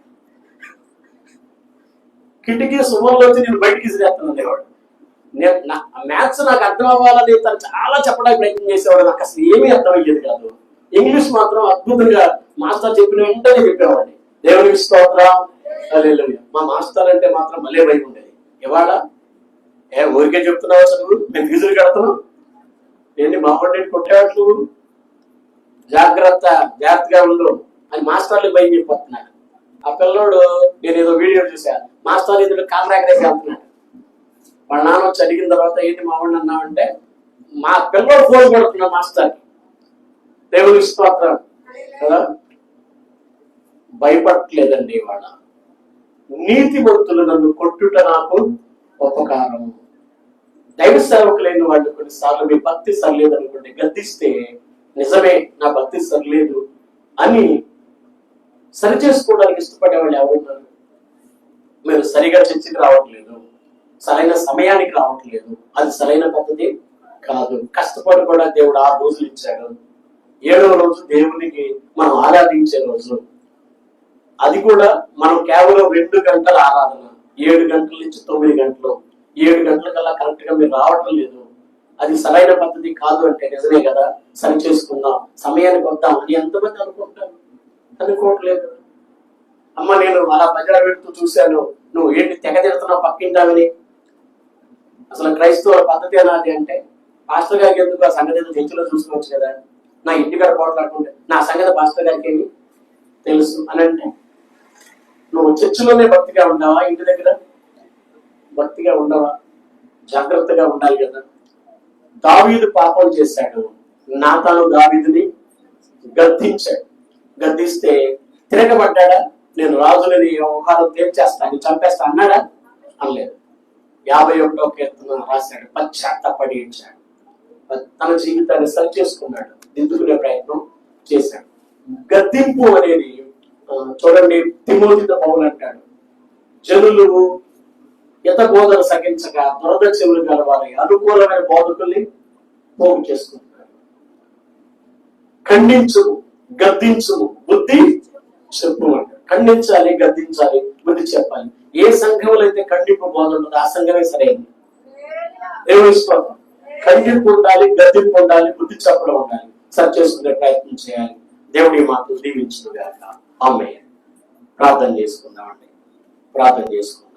కిటికీ సువర్లోకి నేను బయటకి విసిరేస్తున్నాను అనేవాడు. మ్యాథ్స్ నాకు అర్థం అవ్వాలని తను చాలా చెప్పడానికి ప్రయత్నం చేసేవాడు. నాకు అసలు ఏమీ అర్థమయ్యేది కాదు. ఇంగ్లీష్ మాత్రం అద్భుతంగా మాస్టర్ చెప్పిన వెంటనే చెప్పేవాడిని. దేవునికి స్తోత్రం. హల్లెలూయా. మా మాస్టర్ అంటే మాత్రం భలే భయం ఉండేది. ఇవాళ ఊరికే చెప్తున్నావు, చదువు మేము ఫీజులు కడుతున్నాం, ఏంటి మా పండి కొట్టేవాట్లు జాగ్రత్తగా ఉండు అని మాస్టర్లు భయం చెప్పిపోతున్నాడు. ఆ పిల్లోడు, నేను ఏదో వీడియో చూసా, మాస్టర్ ఎదురు కాంట్రాక్ట్ వెళ్తున్నాడు. వాళ్ళ నాన్న వచ్చి అడిగిన తర్వాత, ఏంటి మా వాడిని అన్నామంటే, మా పిల్లోడు ఫోన్ కొడుతున్నాడు మాస్టర్కి. దేవుని స్తోత్రం కదా. భయపడట్లేదండి వాళ్ళ. నీతిమంతులు నన్ను కొట్టుట నాకు ఉపకారం. దైవ సేవకులైన వాళ్ళు కొన్నిసార్లు మీ భక్తి సరిలేదు అనుకోండి, గద్దిస్తే నిజమే నా భక్తి సరిలేదు అని సరి చేసుకోవడానికి ఇష్టపడే వాళ్ళు ఎవరున్నారు? మీరు సరిగా చర్చకి రావట్లేదు, సరైన సమయానికి రావట్లేదు, అది సరైన పద్ధతి కాదు. కష్టపడి కూడా దేవుడు 6 రోజులు ఇచ్చాడు. 7వ రోజు దేవునికి మనం ఆరాధించే రోజు. అది కూడా మనం కేవలం 2 గంటల ఆరాధన, 7 గంటల నుంచి 9 గంటలు, 7 గంటల కల్లా కరెక్ట్ గా మీరు రావటం లేదు, అది సరైన పద్ధతి కాదు అంటే నిజమే కదా, సరి చేసుకుందాం, సమయానికి వద్దాం అని ఎంతమంది అనుకుంటారు? అనుకోవట్లేదు. అమ్మ నేను అలా బజార్ పెడుతూ చూశాను, నువ్వు ఏంటి తెగ తిడుతున్నావు పక్కింటావని. అసలు క్రైస్తవ పద్ధతి అనాది అంటే, పాస్టర్ గారికి ఎందుకు ఆ సంగతి చర్చిలో చూసుకోవచ్చు కదా, నా ఇంటికాడ పోట్లాడుకుంటే నా సంగతి పాస్టర్ గారికి ఏమి తెలుసు అని అంటే, నువ్వు చర్చిలోనే భక్తిగా ఉండవా? ఇంటి దగ్గర భక్తిగా ఉండవా? జాగ్రత్తగా ఉండాలి కదా. దావీదు పాపం చేశాడు, నాతాను దావీదుని గద్దించాడు. గద్దిస్తే తిరగబడ్డాడా? నేను రాజులని వ్యవహారం తేల్చేస్తాను, చంపేస్తా అన్నాడా? అనలేదు. 51వ కీర్తన రాశాడు, పశ్చాత్తపడి ఇచ్చాడు, తన జీవితాన్ని సరి చేసుకున్నాడు, దిద్దుకునే ప్రయత్నం చేశాడు. గద్దింపు అనేది చూడండి, తిమోతితో పౌలు అంటాడు, జనులు యత బోధన సగించక దురద చెవులు గల వారి అనుకూలమైన బోధకుల్ని పోగు చేసుకుంటున్నారు. ఖండించుము, గద్దించుము, బుద్ధి చెప్పు అంటాడు. ఖండించాలి, గద్దించాలి, బుద్ధి చెప్పాలి. ఏ సంఘంలో అయితే ఖండింపు బోధ ఉంటుందో ఆ సంఘమే సరైనది. దేవుని స్తోత్రం. ఖండింపు ఉండాలి, గద్దింపు ఉండాలి, బుద్ధి చెప్పడం ఉండాలి, సరి చేసుకునే ప్రయత్నం చేయాలి. దేవుడి మాటలు దీవించుగాక. ఆమేన్. ప్రార్థన చేసుకుందామండి, ప్రార్థన చేసుకుందాం.